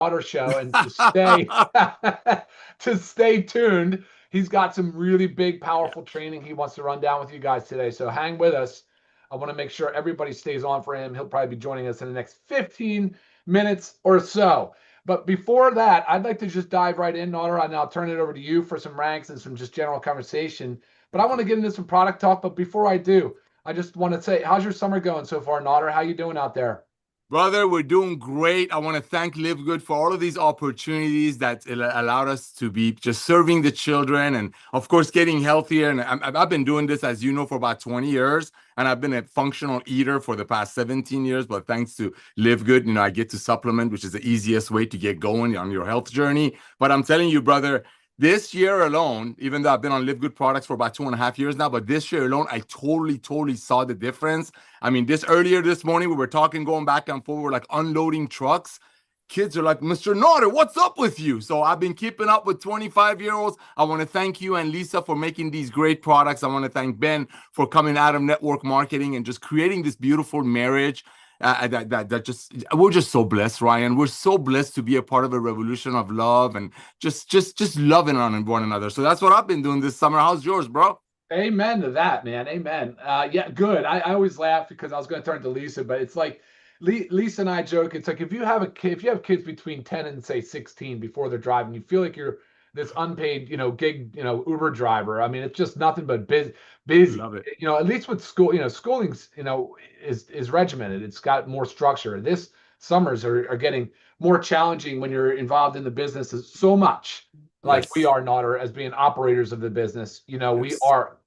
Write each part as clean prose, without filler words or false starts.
Water show, and to stay to stay tuned. He's got some really big, Yeah. powerful training he wants to run down with you guys today. So hang with us. I want to make sure everybody stays on for him. He'll probably be joining us in the next 15 minutes or so. But before that, I'd like to just dive right in, Nodder, and I'll turn it over to you for some ranks and some just general conversation. But I want to get into some product talk. But before I do, I just want to say, how's your summer going so far, Nodder? How you doing out there? Brother, we're doing great. I want to thank Livegood for all of these opportunities that allowed us to be just serving the children and, of course, getting healthier. And I've been doing this, as you know, for about 20 years. And I've been a functional eater for the past 17 years. But thanks to Livegood, I get to supplement, which is the easiest way to get going on your health journey. But I'm telling you, brother, this year alone, even though I've been on Livegood products for about 2.5 years now, but this year alone, I totally saw the difference. I mean, this morning, we were talking, going back and forth, we're like unloading trucks. Kids are like, Mr. Norder, what's up with you? So I've been keeping up with 25-year-olds. I want to thank you and Lisa for making these great products. I want to thank Ben for coming out of network marketing and just creating this beautiful marriage. We're just so blessed, Ryan. We're so blessed to be a part of a revolution of love and just loving on one another. So that's what I've been doing this summer. How's yours, bro? Amen to that, man. Amen. Yeah, good. I always laugh because I was going to turn to Lisa, but it's like Lisa and I joke. It's like if you have a kid, if you have kids between 10 and say 16 before they're driving, you feel like you're this unpaid, gig, Uber driver. I mean, it's just nothing but busy. Love it. At least with school, schooling's, is regimented. It's got more structure. This summers are getting more challenging when you're involved in the business so much like we Yes. are not, or as being operators of the business, we Yes. are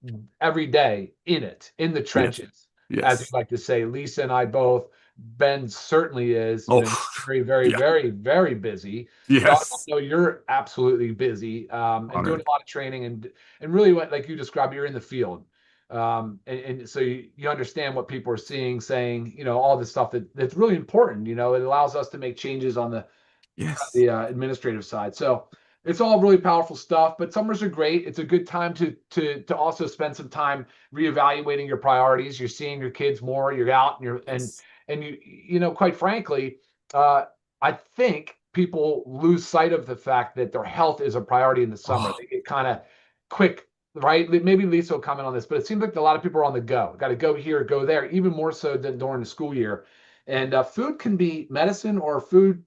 every day in the Yes. trenches, as you Yes. like to say. Lisa and I both. Ben certainly is. Oh, Very, very, yeah. very, very busy. But I Yes. know you're absolutely busy, and doing Honored. a lot of training and really what, like you described, you're in the field. And so you understand what people are seeing, saying, all this stuff that's really important. It allows us to make changes on the Yes. the administrative side. So it's all really powerful stuff. But summers are great. It's a good time to also spend some time reevaluating your priorities. You're seeing your kids more. You're out and Yes. quite frankly, uh, I think people lose sight of the fact that their health is a priority in the summer. Oh, They get kind of quick. Right? Maybe Lisa will comment on this, but it seems like a lot of people are on the go. Got to go here, go there, even more so than during the school year. And food can be medicine, or food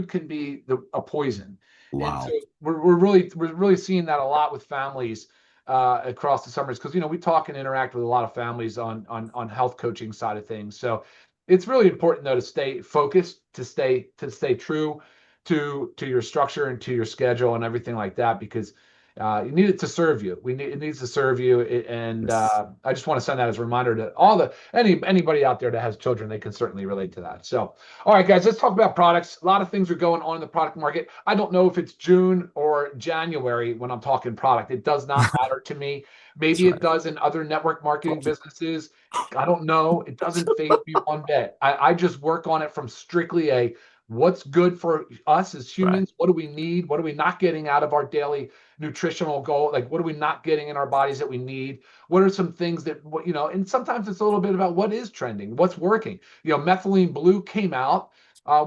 can be a poison. And so wow. we're really seeing that a lot with families across the summers, because we talk and interact with a lot of families on health coaching side of things. So it's really important though to stay focused, to stay true to your structure and to your schedule and everything like that, because you need it to serve you. It needs to serve you, and Yes. I just want to send that as a reminder to anybody out there that has children. They can certainly relate to that. So, all right, guys, let's talk about products. A lot of things are going on in the product market. I don't know if it's June or January when I'm talking product. It does not matter to me. That's Maybe it right. does in other network marketing businesses. I don't know. It doesn't phase me one bit. I just work on it from strictly a what's good for us as Right. humans. What do we need? What are we not getting out of our daily nutritional goal? Like, what are we not getting in our bodies that we need? What are some things that, and sometimes it's a little bit about what is trending, what's working. Methylene blue came out.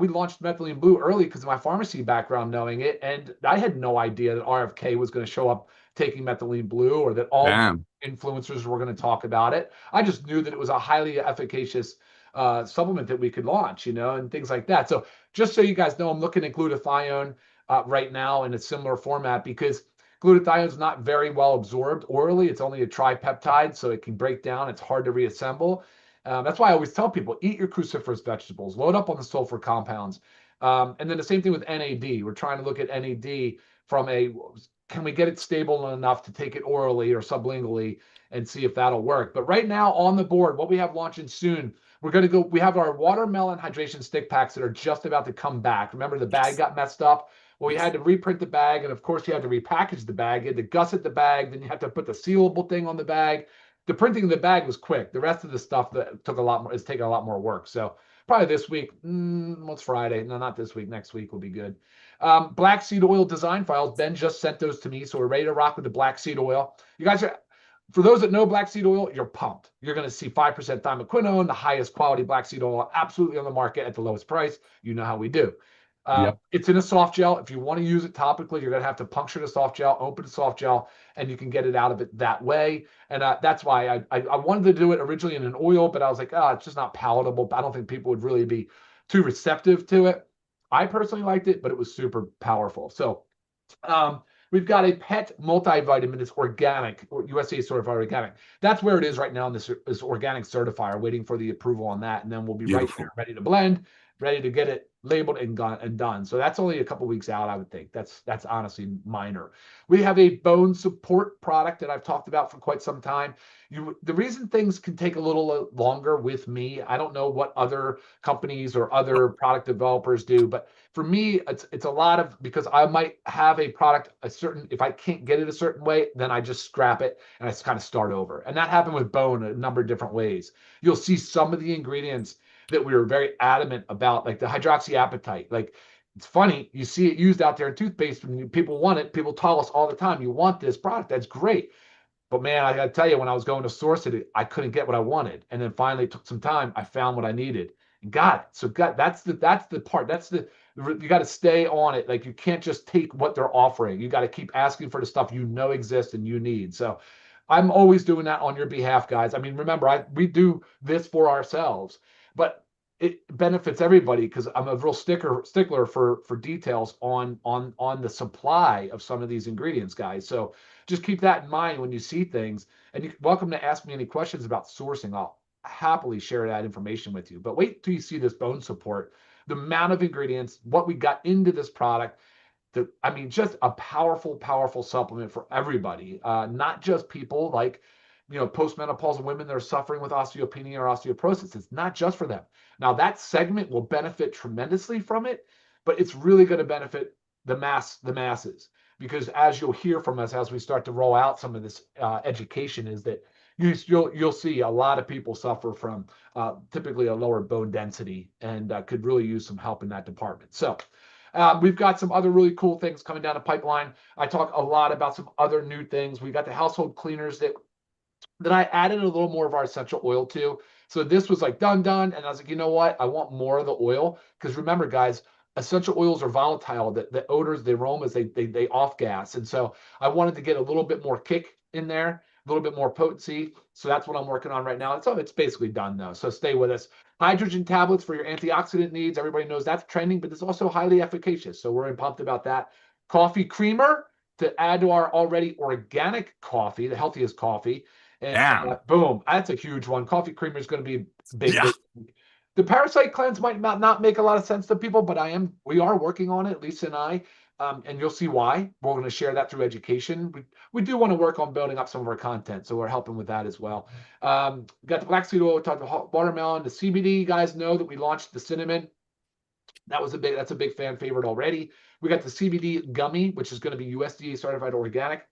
We launched methylene blue early because of my pharmacy background, knowing it. And I had no idea that RFK was going to show up taking methylene blue, or that all Bam. influencers were going to talk about it. I just knew that it was a highly efficacious supplement that we could launch, and things like that. So just so you guys know, I'm looking at glutathione right now in a similar format, because glutathione is not very well absorbed orally. It's only a tripeptide, so it can break down. It's hard to reassemble. That's why I always tell people, eat your cruciferous vegetables, load up on the sulfur compounds. And then the same thing with NAD. We're trying to look at NAD from can we get it stable enough to take it orally or sublingually and see if that'll work. But right now on the board, what we have launching soon, we have our watermelon hydration stick packs that are just about to come back. Remember, the bag Yes. got messed up. Well, we Yes. had to reprint the bag, and of course, you had to repackage the bag. You had to gusset the bag, then you had to put the sealable thing on the bag. The printing of the bag was quick. The rest of the stuff that took a lot more is taking a lot more work. So probably this week. What's Friday? No, not this week. Next week will be good. Black seed oil design files. Ben just sent those to me, so we're ready to rock with the black seed oil. You guys are. For those that know black seed oil, you're pumped. You're going to see 5% thimequinone, the highest quality black seed oil absolutely on the market at the lowest price. You know how we do. Yep. It's in a soft gel. If you want to use it topically, you're going to have to puncture the soft gel, open the soft gel, and you can get it out of it that way. And that's why I wanted to do it originally in an oil, but I was like, it's just not palatable. I don't think people would really be too receptive to it. I personally liked it, but it was super powerful. So we've got a pet multivitamin. It's organic, or USA certified organic. That's where it is right now in this organic certifier, waiting for the approval on that. And then we'll be right there, Beautiful. ready to blend, ready to get it labeled and done. So that's only a couple weeks out, I would think. That's honestly minor. We have a bone support product that I've talked about for quite some time. The reason things can take a little longer with me, I don't know what other companies or other product developers do, but for me, it's a lot of, because I might have a product if I can't get it a certain way, then I just scrap it and I kind of start over. And that happened with bone a number of different ways. You'll see some of the ingredients that we were very adamant about, like the hydroxyapatite. Like, it's funny, you see it used out there in toothpaste when people want it. People tell us all the time, you want this product, that's great. But man, I got to tell you, when I was going to source it, I couldn't get what I wanted. And then finally, it took some time. I found what I needed and got it. So that's the part. You got to stay on it. Like, you can't just take what they're offering. You got to keep asking for the stuff you know exists and you need. So I'm always doing that on your behalf, guys. I mean, remember, we do this for ourselves, but it benefits everybody because I'm a real stickler for details on the supply of some of these ingredients, guys. So just keep that in mind when you see things. And you're welcome to ask me any questions about sourcing. I'll happily share that information with you. But wait till you see this bone support, the amount of ingredients, what we got into this product. I mean, just a powerful, powerful supplement for everybody, not just people like, postmenopausal women that are suffering with osteopenia or osteoporosis. It's not just for them. Now, that segment will benefit tremendously from it, but it's really going to benefit the masses, because as you'll hear from us as we start to roll out some of this education, is that you'll see a lot of people suffer from typically a lower bone density and could really use some help in that department. So we've got some other really cool things coming down the pipeline. I talk a lot about some other new things. We got the household cleaners that I added a little more of our essential oil to. So this was like done. And I was like, you know what? I want more of the oil. Because remember, guys, essential oils are volatile. The odors, the aromas, they off gas. And so I wanted to get a little bit more kick in there, a little bit more potency. So that's what I'm working on right now. It's basically done though. So stay with us. Hydrogen tablets for your antioxidant needs. Everybody knows that's trending, but it's also highly efficacious. So we're pumped about that. Coffee creamer to add to our already organic coffee, the healthiest coffee. And Damn. boom, that's a huge one. Coffee creamer is going to be big, Yeah. big. The parasite cleanse might not make a lot of sense to people, but we are working on it, Lisa and I, and you'll see why. We're going to share that through education. We do want to work on building up some of our content, so we're helping with that as well. Got the black seed oil, we talked about watermelon, the CBD. You guys know that we launched the cinnamon. That's a big fan favorite already. We got the CBD gummy, which is going to be USDA certified organic.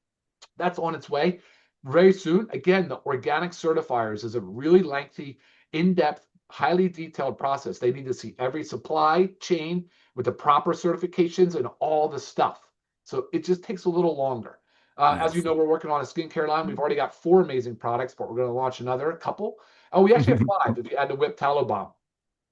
That's on its way very soon. Again, the organic certifiers is a really lengthy, in-depth, highly detailed process. They need to see every supply chain with the proper certifications and all the stuff. So it just takes a little longer. As you know, Beautiful. we're working on a skincare line. We've already got 4 amazing products, but we're going to launch another couple. Oh, we actually have 5 if you add the whip tallow balm.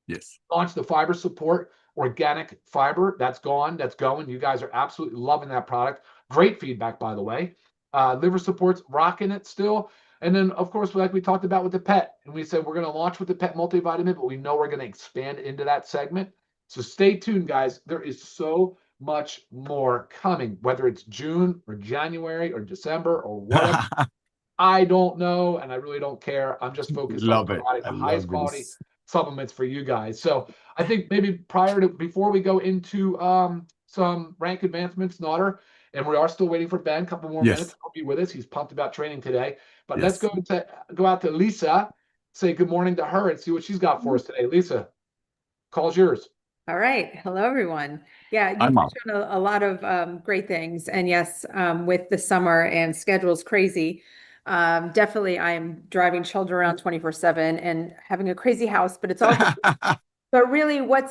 Yes. Launch the fiber support, organic fiber. That's gone. That's going. You guys are absolutely loving that product. Great feedback, by the way. Liver support's rocking it still. And then, of course, like we talked about with the pet, and we said we're going to launch with the pet multivitamin, but we know we're going to expand into that segment. So stay tuned, guys. There is so much more coming, whether it's June or January or December or whatever. I don't know, and I really don't care. I'm just focused on Love it. providing I the highest love quality this. supplements for you guys. So I think maybe before we go into some rank advancements, Naughter, and we are still waiting for Ben, a couple more minutes. Yes. He'll be with us. He's pumped about training today. But let's Yes. go out to Lisa, say good morning to her, and see what she's got for us today. Lisa, call's yours. All right. Hello, everyone. Yeah, you I'm up. touched on a lot of great things. And yes, with the summer and schedules crazy, definitely I'm driving children around 24/7 and having a crazy house, but it's all good. But really, what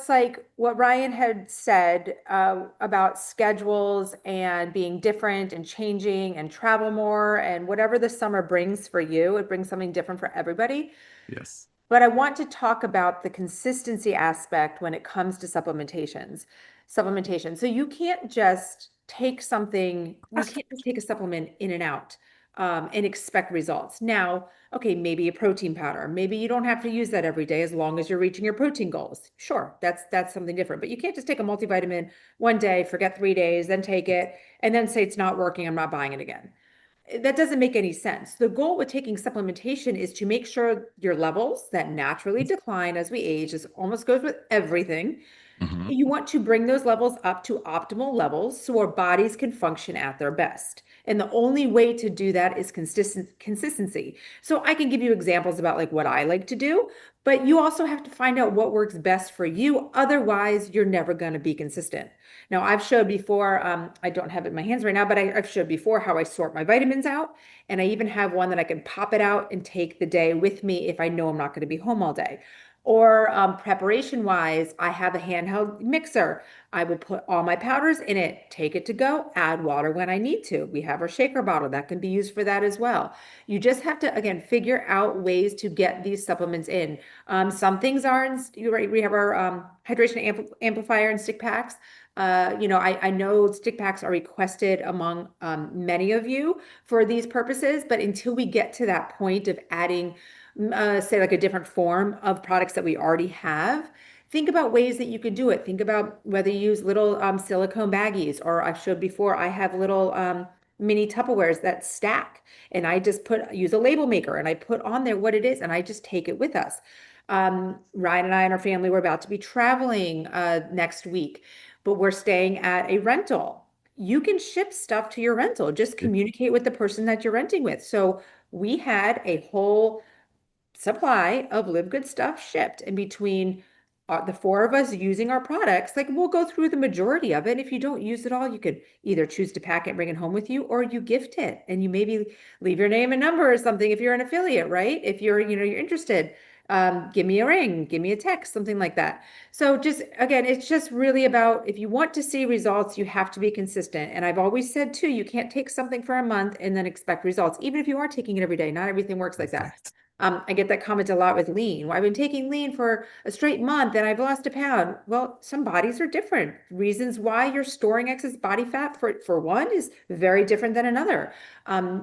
Ryan had said about schedules and being different and changing and travel more and whatever the summer brings for you, it brings something different for everybody. Yes. But I want to talk about the consistency aspect when it comes to supplementations. supplementation. So you can't just take something, you can't just take a supplement in and out and expect results. Now, okay, maybe a protein powder. Maybe you don't have to use that every day as long as you're reaching your protein goals. Sure, that's something different. But you can't just take a multivitamin one day, forget 3 days, then take it, and then say it's not working, I'm not buying it again. That doesn't make any sense. The goal with taking supplementation is to make sure your levels that naturally decline as we age, this almost goes with everything. Mhm. You want to bring those levels up to optimal levels so our bodies can function at their best. And the only way to do that is consistency. So I can give you examples about like what I like to do, but you also have to find out what works best for you. Otherwise, you're never going to be consistent. Now, I've showed before, I don't have it in my hands right now, but I've showed before how I sort my vitamins out. And I even have one that I can pop it out and take the day with me if I know I'm not going to be home all day. Or preparation wise, I have a handheld mixer. I would put all my powders in it, take it to go, add water when I need to. We have our shaker bottle that can be used for that as well. You just have to, again, figure out ways to get these supplements in. Some things are in, we have our hydration amplifier and stick packs. I know stick packs are requested among many of you for these purposes, but until we get to that point of adding say like a different form of products that we already have, think about ways that you could do it. Think about whether you use little silicone baggies, or I've showed before, I have little mini Tupperwares that stack, and I just use a label maker and I put on there what it is and I just take it with us. Ryan and I and our family were about to be traveling next week, but we're staying at a rental. You can ship stuff to your rental. Just communicate with the person that you're renting with. So we had a whole supply of Livegood stuff shipped, and between the four of us using our products, like we'll go through the majority of it. If you don't use it all, you could either choose to pack it and bring it home with you, or you gift it and you maybe leave your name and number or something if you're an affiliate, right? If you're interested, give me a ring, give me a text, something like that. So just again, it's just really about, if you want to see results, you have to be consistent. And I've always said too, you can't take something for a month and then expect results, even if you are taking it every day. Not everything works like that. I get that comment a lot with lean. Well, I've been taking lean for a straight month and I've lost a pound. Well, some bodies are different. Reasons why you're storing excess body fat for one is very different than another.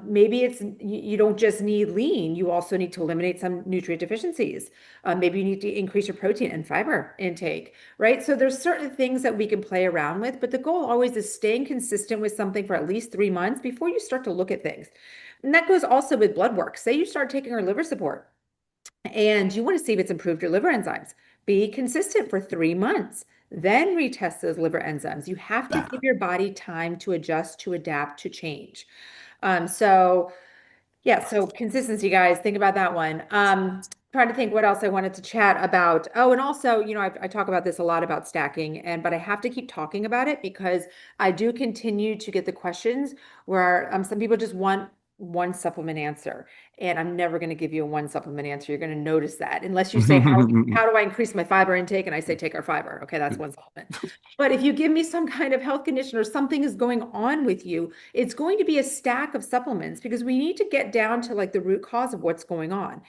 Maybe you don't just need lean. You also need to eliminate some nutrient deficiencies. Maybe you need to increase your protein and fiber intake, right? So there's certain things that we can play around with, but the goal always is staying consistent with something for at least 3 months before you start to look at things. And that goes also with blood work. Say you start taking our liver support and you want to see if it's improved your liver enzymes. Be consistent for 3 months, then retest those liver enzymes. You have to give your body time to adjust, to adapt, to change. So consistency, guys, think about that one. Trying to think what else I wanted to chat about. Oh, and also, I talk about this a lot about stacking, but I have to keep talking about it because I do continue to get the questions where some people just want one supplement answer, and I'm never going to give you a one supplement answer. You're going to notice that unless you say, how do I increase my fiber intake? And I say, take our fiber. Okay, that's one supplement. But if you give me some kind of health condition or something is going on with you, it's going to be a stack of supplements because we need to get down to like the root cause of what's going on.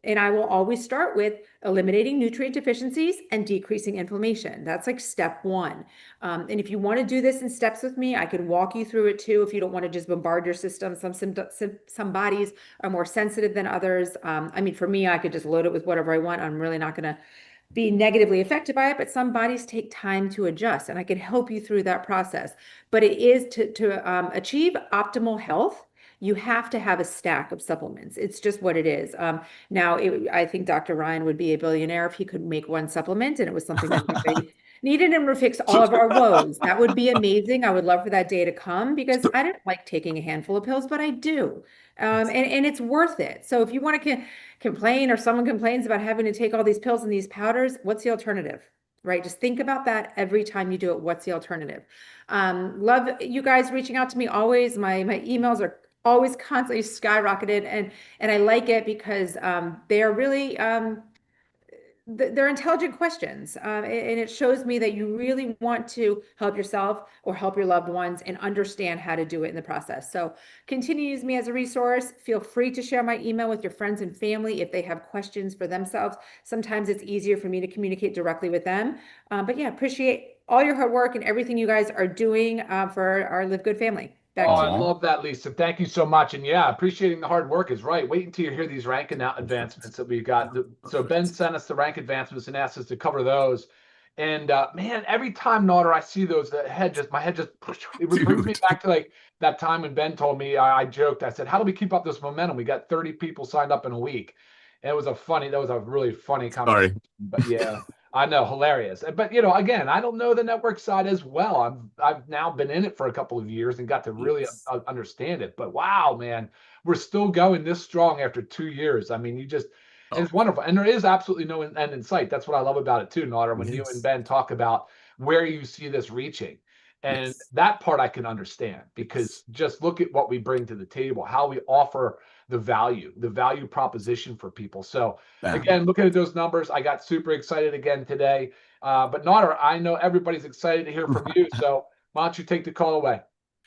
And I will always start with eliminating nutrient deficiencies and decreasing inflammation. That's like step one. And if you want to do this in steps with me, I can walk you through it too. If you don't want to just bombard your system, some bodies are more sensitive than others. For me, I could just load it with whatever I want. I'm really not going to be negatively affected by it, but some bodies take time to adjust, and I can help you through that process. But it is to achieve optimal health, you have to have a stack of supplements. It's just what it is. I think Dr. Ryan would be a billionaire if he could make one supplement and it was something that everybody needed and would fix all of our woes. That would be amazing. I would love for that day to come because I don't like taking a handful of pills, but I do. And it's worth it. So if you want to complain or someone complains about having to take all these pills and these powders, what's the alternative? Right? Just think about that every time you do it. What's the alternative? Love you guys reaching out to me always. My emails are always constantly skyrocketed, and I like it because they are really they're intelligent questions, and it shows me that you really want to help yourself or help your loved ones and understand how to do it in the process. So continue to use me as a resource. Feel free to share my email with your friends and family if they have questions for themselves. Sometimes it's easier for me to communicate directly with them, but yeah, appreciate all your hard work and everything you guys are doing for our Live Good family. Back Oh, to I you. love that, Lisa. Thank you so much. And yeah, appreciating the hard work is right. Wait until you hear these rank advancements that we got. So Ben sent us the rank advancements and asked us to cover those. And man, every time, Naughter, I see those, my head just it brings me Dude. back to like that time when Ben told me, I joked, I said, how do we keep up this momentum? We got 30 people signed up in a week. And that was a really funny Sorry. conversation. But yeah. I know, hilarious. But again, I don't know the network side as well. I've now been in it for a couple of years and got to really Yes. understand it. But wow, man, we're still going this strong after 2 years. I mean, Oh, it's wonderful, and there is absolutely no end in sight. That's what I love about it too, Naughter. When you and yes. Ben talk about where you see this reaching, and Yes. that part I can understand because Yes. just look at what we bring to the table, how we offer the value proposition for people. So Bam. again, looking at those numbers, I got super excited again today. But Naughter, I know everybody's excited to hear from you. So why don't you take the call away?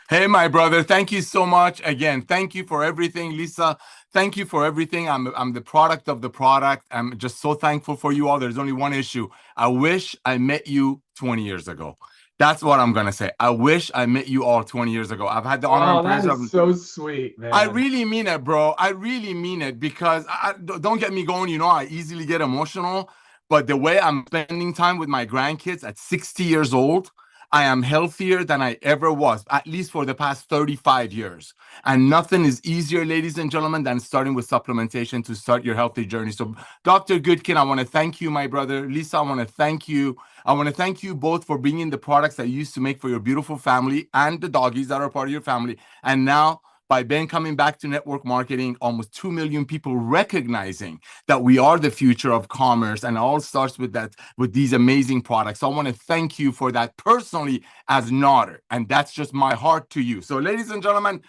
Hey, my brother, thank you so much. Again, thank you for everything. Lisa, thank you for everything. I'm the product of the product. I'm just so thankful for you all. There's only one issue. I wish I met you 20 years ago. That's what I'm going to say. I wish I met you all 20 years ago. I've had the honor and Oh, that pleasure is of. so sweet, I man. really mean it, bro. I really mean it because don't get me going. I easily get emotional, but the way I'm spending time with my grandkids at 60 years old, I am healthier than I ever was, at least for the past 35 years. And nothing is easier, ladies and gentlemen, than starting with supplementation to start your healthy journey. So, Dr. Goodkin, I want to thank you, my brother. Lisa, I want to thank you. I want to thank you both for bringing the products that you used to make for your beautiful family and the doggies that are part of your family. And now, by Ben coming back to network marketing, almost 2 million people recognizing that we are the future of commerce, and it all starts with these amazing products. So I want to thank you for that personally as Naughter, and that's just my heart to you. So, ladies and gentlemen,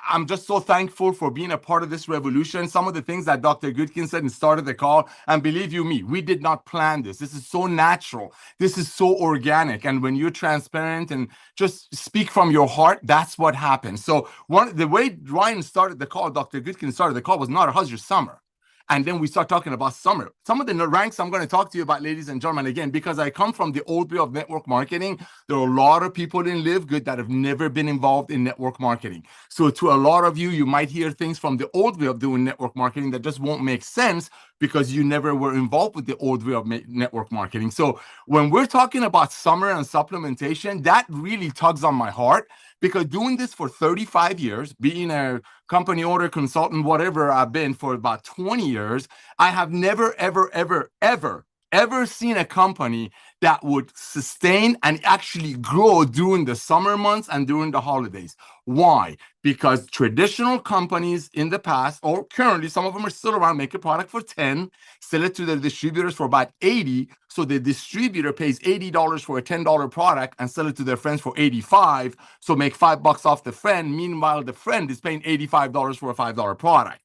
I'm just so thankful for being a part of this revolution. Some of the things that Dr. Goodkin said and started the call, and believe you me, we did not plan this. This is so natural. This is so organic. And when you're transparent and just speak from your heart, that's what happens. So the way Ryan started the call, Dr. Goodkin started the call was not, how's your summer? And then we start talking about summer. Some of the ranks I'm going to talk to you about, ladies and gentlemen, again, because I come from the old way of network marketing, there are a lot of people in Livegood that have never been involved in network marketing. So to a lot of you, you might hear things from the old way of doing network marketing that just won't make sense because you never were involved with the old way of network marketing. So when we're talking about summer and supplementation, that really tugs on my heart because doing this for 35 years, being a company owner, consultant, whatever I've been for about 20 years, I have never, ever seen a company that would sustain and actually grow during the summer months and during the holidays. Why? Because traditional companies in the past, or currently, some of them are still around, make a product for 10, sell it to the distributors for about 80. So the distributor pays $80 for a $10 product and sell it to their friends for 85. So make $5 off the friend. Meanwhile, the friend is paying $85 for a $5 product.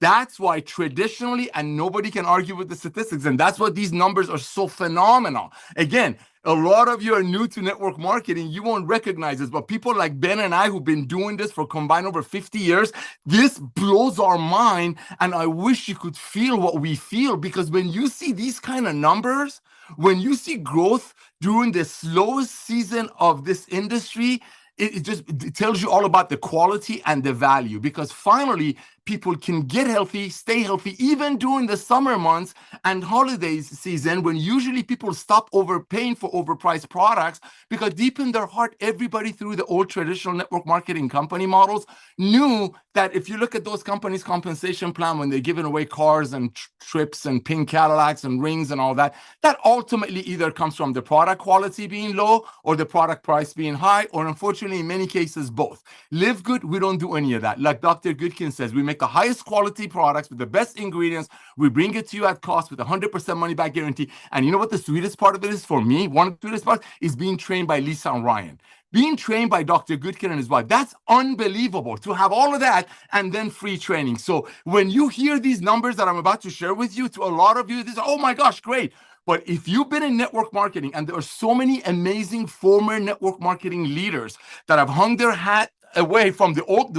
That's why traditionally, and nobody can argue with the statistics, and that's why these numbers are so phenomenal. Again, a lot of you are new to network marketing. You won't recognize this, but people like Ben and I who've been doing this for combined over 50 years, this blows our mind. And I wish you could feel what we feel, because when you see these kind of numbers, when you see growth during the slowest season of this industry, it tells you all about the quality and the value, because finally people can get healthy, stay healthy, even during the summer months and holidays season, when usually people stop overpaying for overpriced products, because deep in their heart, everybody through the old traditional network marketing company models knew that if you look at those companies' compensation plan, when they're giving away cars and trips and pink Cadillacs and rings and all that, that ultimately either comes from the product quality being low or the product price being high, or unfortunately, in many cases, both. Livegood, we don't do any of that. Like Dr. Goodkin says, we make the highest quality products with the best ingredients. We bring it to you at cost with 100% money back guarantee. And you know what the sweetest part of it is for me? One of the sweetest parts is being trained by Lisa and Ryan. Being trained by Dr. Goodkin and his wife. That's unbelievable to have all of that and then free training. So when you hear these numbers that I'm about to share with you, to a lot of you, this is, oh my gosh, great. But if you've been in network marketing, and there are so many amazing former network marketing leaders that have hung their hat away from the old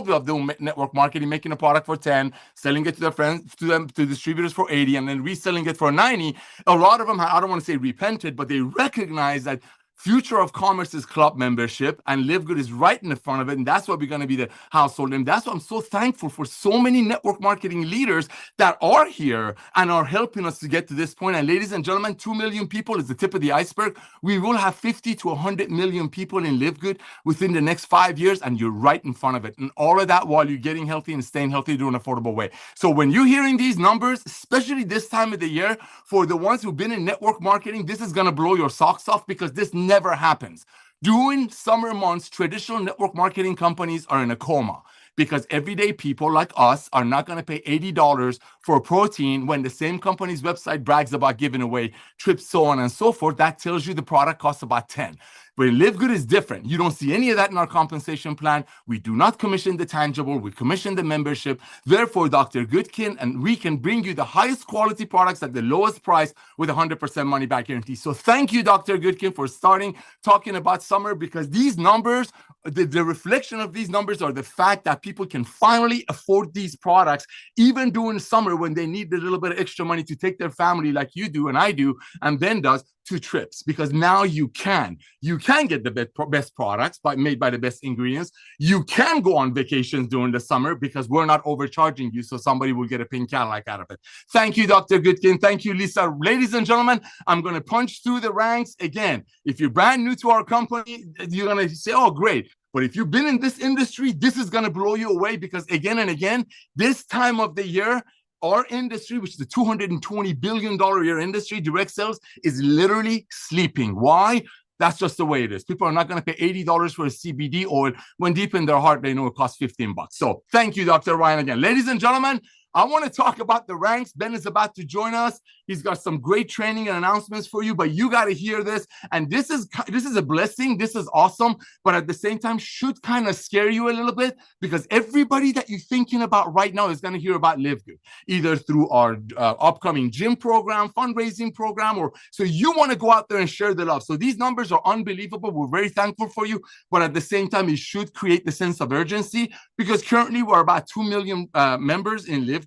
way of doing network marketing, making a product for 10, selling it to their friends, to distributors for 80, and then reselling it for 90. A lot of them, I don't want to say repented, but they recognize that Future of Commerce is club membership, and Livegood is right in the front of it, and that's why we're going to be the household name. That's why I'm so thankful for so many network marketing leaders that are here and are helping us to get to this point. And ladies and gentlemen, 2 million people is the tip of the iceberg. We will have 50 to 100 million people in Livegood within the next 5 years, and you're right in front of it. And all of that while you're getting healthy and staying healthy in an affordable way. So when you're hearing these numbers, especially this time of the year, for the ones who've been in network marketing, this is going to blow your socks off, because this never happens. During summer months, traditional network marketing companies are in a coma, because everyday people like us are not going to pay $80 for protein when the same company's website brags about giving away trips, so on and so forth. That tells you the product costs about 10. But Livegood is different. You don't see any of that in our compensation plan. We do not commission the tangible. We commission the membership. Therefore, Dr. Goodkin and we can bring you the highest quality products at the lowest price with 100% money back guarantee. So thank you, Dr. Goodkin, for starting talking about summer, because these numbers, the reflection of these numbers are the fact that people can finally afford these products, even during summer when they need a little bit of extra money to take their family, like you do and I do, and Ben does, to trips. Because now you can get the best products made by the best ingredients. You can go on vacations during the summer because we're not overcharging you, so somebody will get a pink Cadillac out of it. Thank you, Dr. Goodkin. Thank you, Lisa. Ladies and gentlemen, I'm going to punch through the ranks again. If you're brand new to our company, you're going to say, oh, great. But if you've been in this industry, this is going to blow you away, because again and again, this time of the year, our industry, which is a $220 billion a year industry, direct sales, is literally sleeping. Why? That's just the way it is. People are not going to pay $80 for a CBD oil when deep in their heart, they know it costs $15. So thank you, Dr. Ryan, again. Ladies and gentlemen, I want to talk about the ranks. Ben is about to join us. He's got some great training and announcements for you, but you got to hear this. And this is a blessing. This is awesome, but at the same time should kind of scare you a little bit, because everybody that you're thinking about right now is going to hear about Livegood, either through our upcoming gym program, fundraising program, or so you want to go out there and share the love. So these numbers are unbelievable. We're very thankful for you, but at the same time, it should create the sense of urgency, because currently we're about 2 million members in Livegood.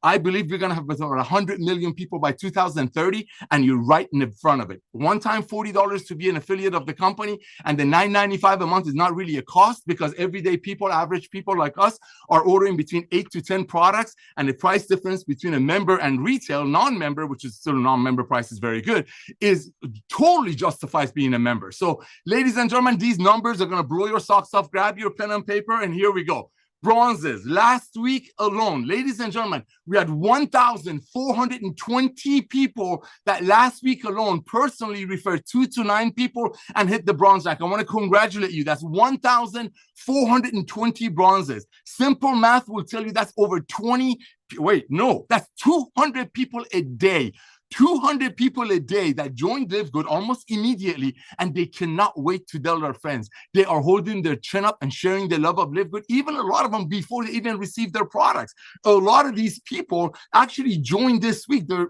I believe we're going to have about 100 million people by 2030, and you're right in the front of it. One time $40 to be an affiliate of the company, and the $9.95 a month is not really a cost, because everyday people, average people like us, are ordering between 8 to 10 products, and the price difference between a member and retail non-member, which is still a non-member price, is very good, is totally justifies being a member. So ladies and gentlemen, these numbers are going to blow your socks off. Grab your pen and paper, and here we go. Bronzes. Last week alone, ladies and gentlemen, we had 1,420 people that last week alone personally referred 2 to 9 people and hit the bronze rank. I want to congratulate you. That's 1,420 bronzes. Simple math will tell you that's over 20. Wait, no, that's 200 people a day. 200 people a day that joined Livegood almost immediately, and they cannot wait to tell their friends. They are holding their chin up and sharing the love of Livegood, even a lot of them before they even receive their products. A lot of these people actually joined this week. Their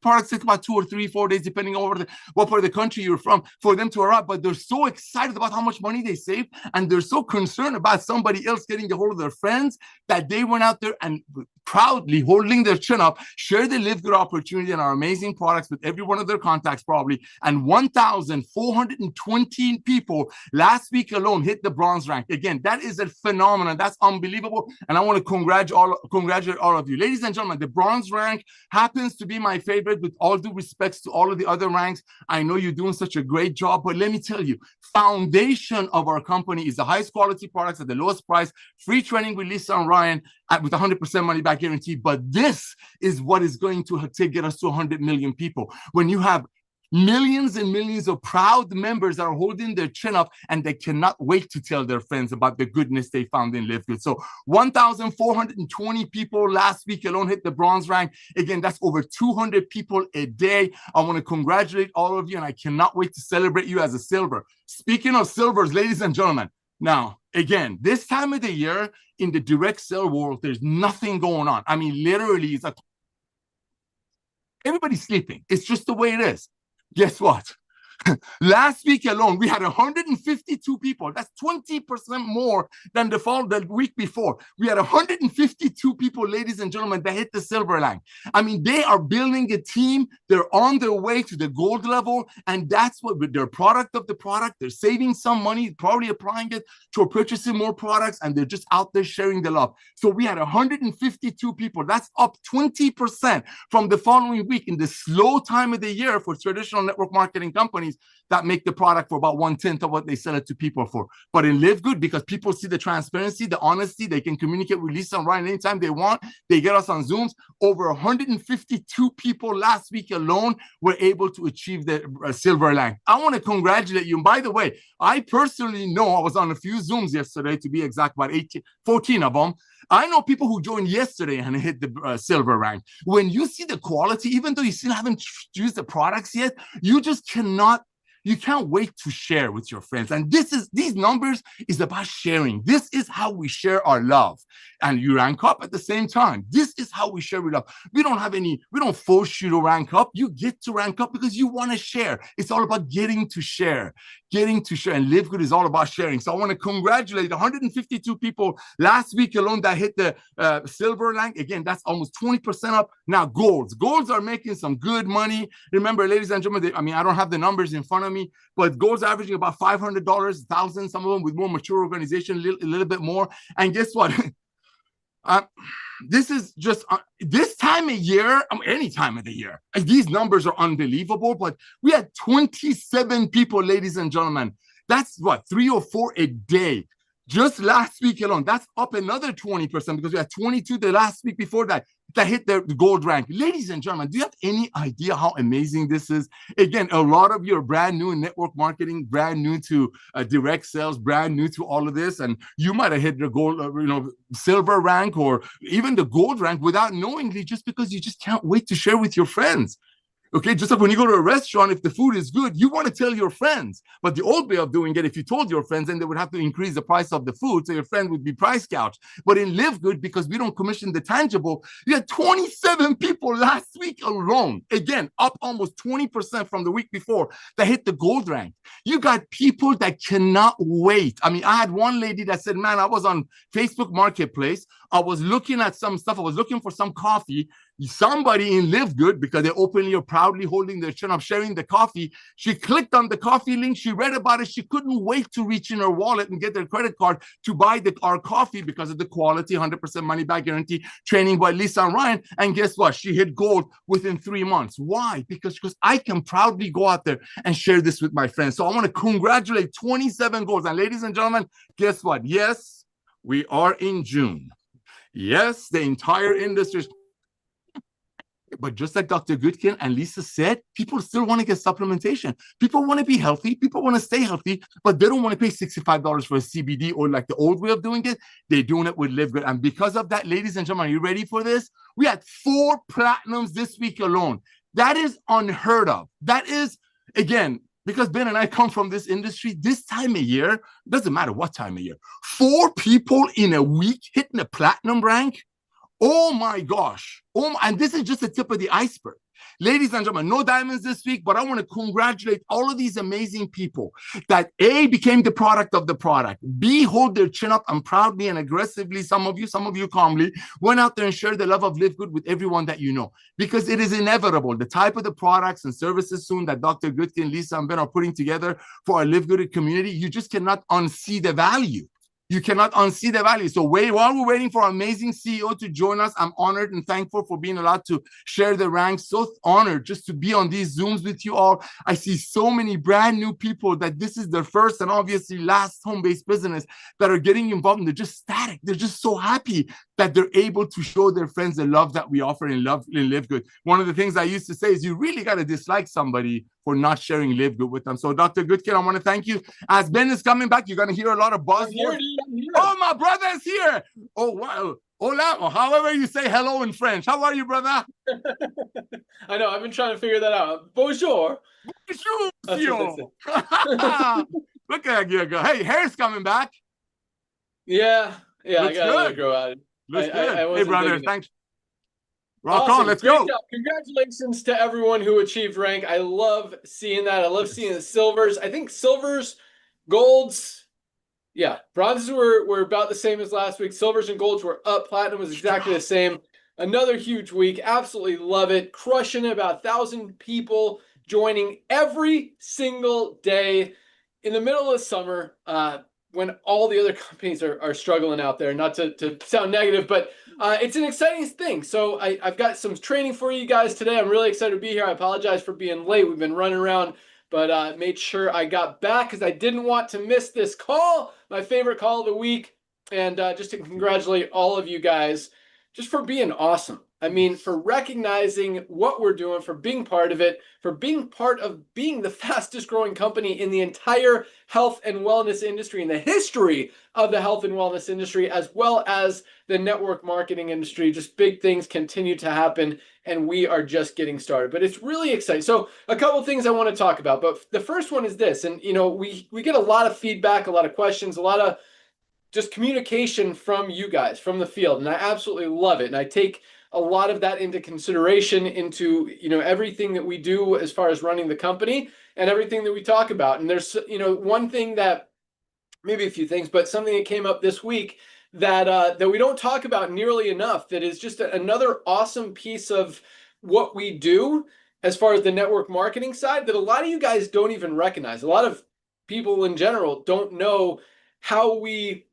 products take about 2 or 3, 4 days, depending on what part of the country you're from, for them to arrive. But they're so excited about how much money they saved, and they're so concerned about somebody else getting a hold of their friends, that they went out there and proudly holding their chin up, share the Livegood opportunity and our amazing products with every one of their contacts probably. And 1,420 people last week alone hit the bronze rank. Again, that is a phenomenon. That's unbelievable. And I want to congratulate all of you. Ladies and gentlemen, the bronze rank happens to be my favorite, with all due respects to all of the other ranks. I know you're doing such a great job, but let me tell you, foundation of our company is the highest quality products at the lowest price, free training with Lisa and Ryan with 100% money back guarantee. But this is what is going to get us to 100 million people. When you have millions and millions of proud members that are holding their chin up, and they cannot wait to tell their friends about the goodness they found in Livegood. So 1,420 people last week alone hit the bronze rank. Again, that's over 200 people a day. I want to congratulate all of you, and I cannot wait to celebrate you as a silver. Speaking of silvers, ladies and gentlemen, now, again, this time of the year in the direct sale world, there's nothing going on. I mean, literally, it's everybody's sleeping. It's just the way it is. Guess what? Last week alone, we had 152 people. That's 20% more than the week before. We had 152 people, ladies and gentlemen, that hit the silver line. I mean, they are building a team. They're on their way to the gold level. And that's what, with their product of the product, they're saving some money, probably applying it to purchasing more products, and they're just out there sharing the love. So we had 152 people. That's up 20% from the following week in the slow time of the year for traditional network marketing companies that make the product for about 1/10 of what they sell it to people for. But in Livegood, because people see the transparency, the honesty, they can communicate with Lisa and Ryan anytime they want. They get us on Zooms. Over 152 people last week alone were able to achieve the silver line. I want to congratulate you. And by the way, I personally know, I was on a few Zooms yesterday, to be exact, about 14 of them. I know people who joined yesterday and hit the silver rank. When you see the quality, even though you still haven't used the products yet, you just cannot. You can't wait to share with your friends. And these numbers is about sharing. This is how we share our love. And you rank up at the same time. This is how we share love. We don't force you to rank up. You get to rank up because you want to share. It's all about getting to share. And Livegood is all about sharing. So I want to congratulate 152 people last week alone that hit the silver rank. Again, that's almost 20% up. Now, golds are making some good money. Remember, ladies and gentlemen, I don't have the numbers in front of me, but golds averaging about $500, $1,000, some of them with more mature organization, a little bit more. And guess what? This is just this time of year, any time of the year. These numbers are unbelievable, but we had 27 people, ladies and gentlemen. That's what, 3 or 4 a day. Just last week alone, that's up another 20% because we had 22 the last week before that hit the gold rank. Ladies and gentlemen, do you have any idea how amazing this is? Again, a lot of you are brand new in network marketing, brand new to direct sales, brand new to all of this, and you might have hit the gold, silver rank or even the gold rank without knowingly, just because you just can't wait to share with your friends. Okay, just like when you go to a restaurant, if the food is good, you want to tell your friends. But the old way of doing it, if you told your friends, then they would have to increase the price of the food, so your friend would be price gouged. But in Livegood, because we don't commission the tangible, you had 27 people last week alone. Again, up almost 20% from the week before that hit the gold rank. You got people that cannot wait. I had one lady that said, man, I was on Facebook Marketplace. I was looking at some stuff. I was looking for some coffee. Somebody in Livegood, because they openly or proudly holding their chin up, sharing the coffee. She clicked on the coffee link. She read about it. She couldn't wait to reach in her wallet and get their credit card to buy our coffee because of the quality, 100% money back guarantee, training by Lisa and Ryan. And guess what? She hit gold within 3 months. Why? Because I can proudly go out there and share this with my friends. So I want to congratulate 27 golds. And ladies and gentlemen, guess what? Yes, we are in June. Yes, the entire industry. But just like Dr. Goodkin and Lisa said, people still want to get supplementation. People want to be healthy. People want to stay healthy, but they don't want to pay $65 for a CBD or like the old way of doing it. They're doing it with Livegood. And because of that, ladies and gentlemen, are you ready for this? We had 4 platinums this week alone. That is unheard of. That is, again, because Ben and I come from this industry, this time of year, doesn't matter what time of year, 4 people in a week hitting a platinum rank. Oh my gosh. And this is just the tip of the iceberg. Ladies and gentlemen, no diamonds this week, but I want to congratulate all of these amazing people that A, became the product of the product, B, hold their chin up and proudly and aggressively, some of you calmly, went out there and shared the love of Livegood with everyone that you know, because it is inevitable. The type of the products and services soon that Dr. Goodkin, Lisa, and Ben are putting together for our Livegood community, you just cannot unsee the value. You cannot unsee the value. So while we're waiting for our amazing CEO to join us, I'm honored and thankful for being allowed to share the ranks. So honored just to be on these Zooms with you all. I see so many brand new people that this is their first and obviously last home-based business that are getting involved, and they're just ecstatic. They're just so happy that they're able to show their friends the love that we offer in Livegood. One of the things I used to say is you really got to dislike somebody for not sharing Livegood with them. So Dr. Goodkin, I want to thank you. As Ben is coming back, you're going to hear a lot of buzz here. Oh, my brother is here. Oh, wow. Hola, or however you say hello in French. How are you, brother? I know, I've been trying to figure that out. Bonjour. Bonjour. Look at you go. Hey, hair's coming back. Yeah, Looks I got to let good. it grow out. Looks good. Hey, brother, thanks. Rock Awesome. on, let's Great go. job. Congratulations to everyone who achieved rank. I love seeing that. I love seeing the silvers. I think silvers, golds, yeah, bronzes were about the same as last week. Silvers and golds were up. Platinum was exactly the same. Another huge week. Absolutely love it. Crushing it. About 1,000 people joining every single day in the middle of summer, when all the other companies are struggling out there. Not to sound negative, but it's an exciting thing. So I've got some training for you guys today. I'm really excited to be here. I apologize for being late. We've been running around, but made sure I got back because I didn't want to miss this call, my favorite call of the week. And just to congratulate all of you guys just for being awesome. I mean, for recognizing what we're doing, for being part of it, for being part of being the fastest growing company in the entire health and wellness industry, in the history of the health and wellness industry, as well as the network marketing industry. Just big things continue to happen, and we are just getting started. But it's really exciting. So a couple of things I want to talk about, but the first one is this. And, you know, we get a lot of feedback, a lot of questions, a lot of just communication from you guys, from the field. And I absolutely love it. And I take a lot of that into consideration into, you know, everything that we do as far as running the company and everything that we talk about. And there's, you know, one thing that, maybe a few things, but something that came up this week that that we don't talk about nearly enough, that is just another awesome piece of what we do as far as the network marketing side that a lot of you guys don't even recognize. A lot of people in general don't know how we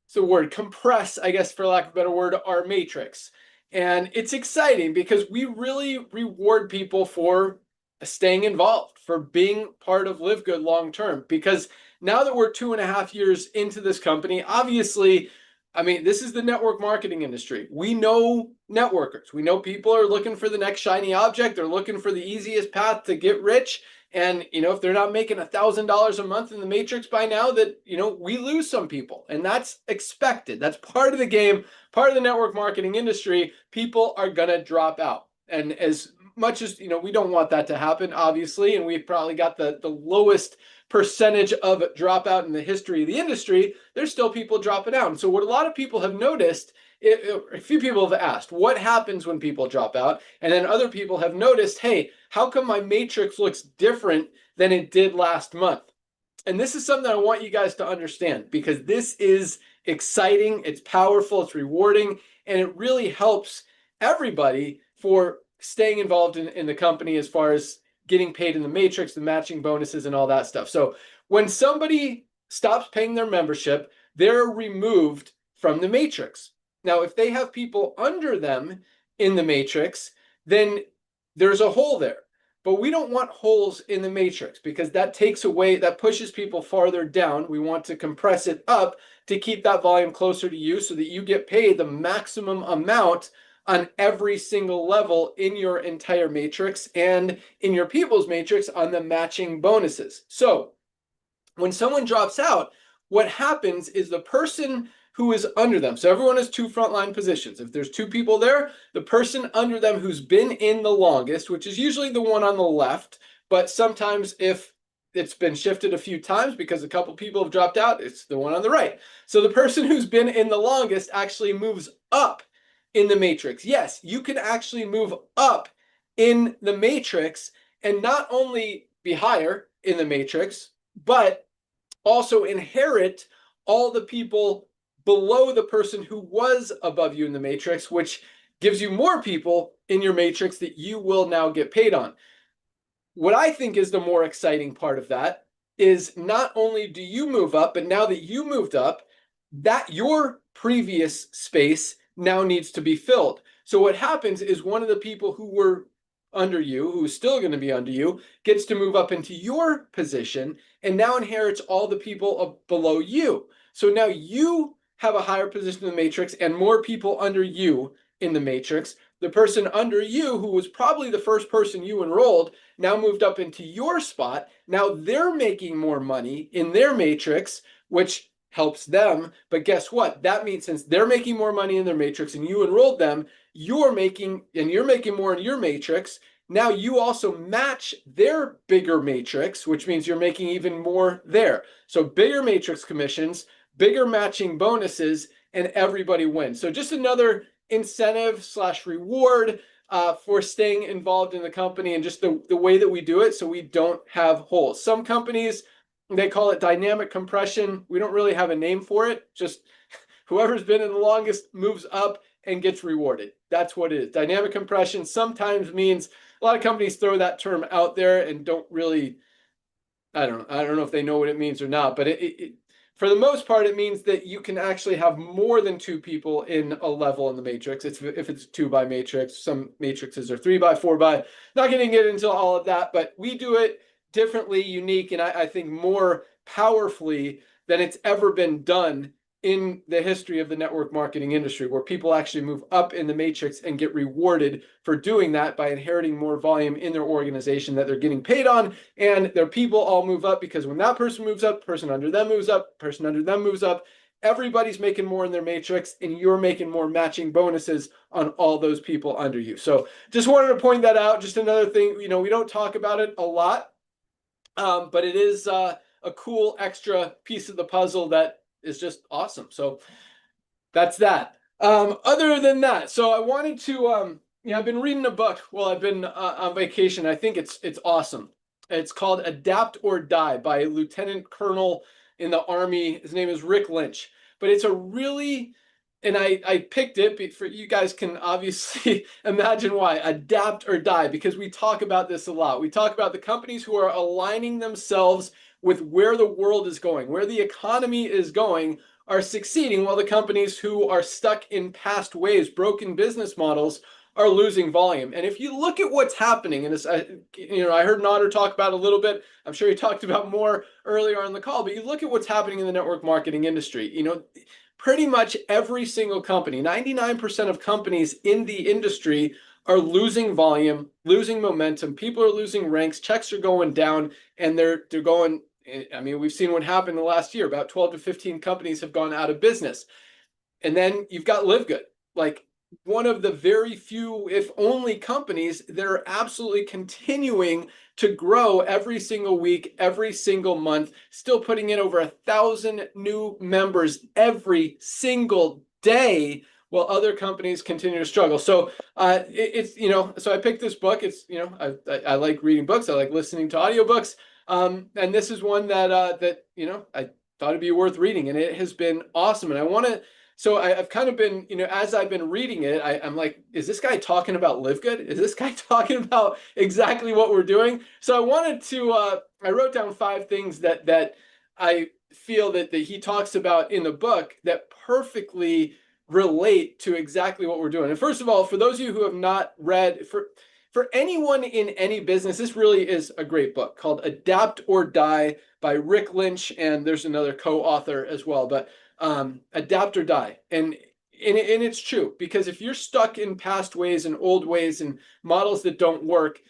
it's the word compress, I guess, for lack of a better word, our matrix. And it's exciting because we really reward people for staying involved, for being part of Livegood long term. Because now that we're 2.5 years into this company, obviously, I mean, this is the network marketing industry. We know networkers. We know people are looking for the next shiny object. They're looking for the easiest path to get rich. And, you know, if they're not making $1,000 a month in the matrix by now, that, you know, we lose some people. And that's expected. That's part of the game, part of the network marketing industry. People are going to drop out. And as much as, you know, we don't want that to happen, obviously, and we've probably got the lowest percentage of dropout in the history of the industry, there's still people dropping out. And so what a lot of people have noticed, a few people have asked, what happens when people drop out? And then other people have noticed, hey, how come my matrix looks different than it did last month? And this is something I want you guys to understand, because this is exciting, it's powerful, it's rewarding, and it really helps everybody for staying involved in the company as far as getting paid in the matrix, the matching bonuses, and all that stuff. So when somebody stops paying their membership, they're removed from the matrix. Now, if they have people under them in the matrix, then there's a hole there. But we don't want holes in the matrix, because that takes away, that pushes people farther down. We want to compress it up to keep that volume closer to you so that you get paid the maximum amount on every single level in your entire matrix and in your people's matrix on the matching bonuses. So when someone drops out, what happens is the person who is under them, so everyone has two frontline positions. If there's two people there, the person under them who's been in the longest, which is usually the one on the left, but sometimes if it's been shifted a few times because a couple people have dropped out, it's the one on the right. So the person who's been in the longest actually moves up in the matrix. Yes, you can actually move up in the matrix and not only be higher in the matrix, but also inherit all the people below the person who was above you in the matrix, which gives you more people in your matrix that you will now get paid on. What I think is the more exciting part of that is not only do you move up, but now that you moved up, that your previous space now needs to be filled. So what happens is one of the people who were under you, who's still going to be under you, gets to move up into your position and now inherits all the people below you. So now you have a higher position in the matrix and more people under you in the matrix. The person under you, who was probably the first person you enrolled, now moved up into your spot. Now they're making more money in their matrix, which helps them. But guess what? That means since they're making more money in their matrix and you enrolled them, you're making more in your matrix. Now you also match their bigger matrix, which means you're making even more there. So bigger matrix commissions, bigger matching bonuses, and everybody wins. So just another incentive / reward for staying involved in the company, and just the way that we do it so we don't have holes. Some companies, they call it dynamic compression. We don't really have a name for it. Just whoever's been in the longest moves up and gets rewarded. That's what it is. Dynamic compression sometimes means, a lot of companies throw that term out there and don't really, I don't know if they know what it means or not, but for the most part, it means that you can actually have more than 2 people in a level in the matrix. If it's 2 by matrix, some matrices are 3 by, 4 by. Not going to get into all of that, but we do it differently, unique, and I think more powerfully than it's ever been done in the history of the network marketing industry, where people actually move up in the matrix and get rewarded for doing that by inheriting more volume in their organization that they're getting paid on. And their people all move up, because when that person moves up, person under them moves up, person under them moves up. Everybody's making more in their matrix, and you're making more matching bonuses on all those people under you. So just wanted to point that out. Just another thing, we don't talk about it a lot, but it is a cool extra piece of the puzzle that is just awesome. So that's that. Other than that, so I wanted to, I've been reading a book while I've been on vacation. I think it's awesome. It's called Adapt or Die by a Lieutenant Colonel in the Army. His name is Rick Lynch. But it's a really, and I picked it for, you guys can obviously imagine why, adapt or die, because we talk about this a lot. We talk about the companies who are aligning themselves with where the world is going, where the economy is going, are succeeding, while the companies who are stuck in past ways, broken business models, are losing volume. And if you look at what's happening, and I heard Nader talk about it a little bit, I'm sure he talked about more earlier on the call, but you look at what's happening in the network marketing industry, pretty much every single company, 99% of companies in the industry are losing volume, losing momentum. People are losing ranks, checks are going down, and they're going, we've seen what happened the last year. About 12 to 15 companies have gone out of business. And then you've got Livegood, like one of the very few, if only, companies that are absolutely continuing to grow every single week, every single month, still putting in over 1,000 new members every single day, while other companies continue to struggle. So so I picked this book. It's, I like reading books. I like listening to audiobooks. And this is one that I thought it'd be worth reading, and it has been awesome. And so I've kind of been, as I've been reading it, I'm like, is this guy talking about Livegood? Is this guy talking about exactly what we're doing? So I wanted to, I wrote down 5 things that I feel that he talks about in the book that perfectly relate to exactly what we're doing. And first of all, for those of you who have not read, for anyone in any business, this really is a great book called Adapt or Die by Rick Lynch, and there's another co-author as well, but Adapt or Die. And it's true, because if you're stuck in past ways and old ways and models that don't work,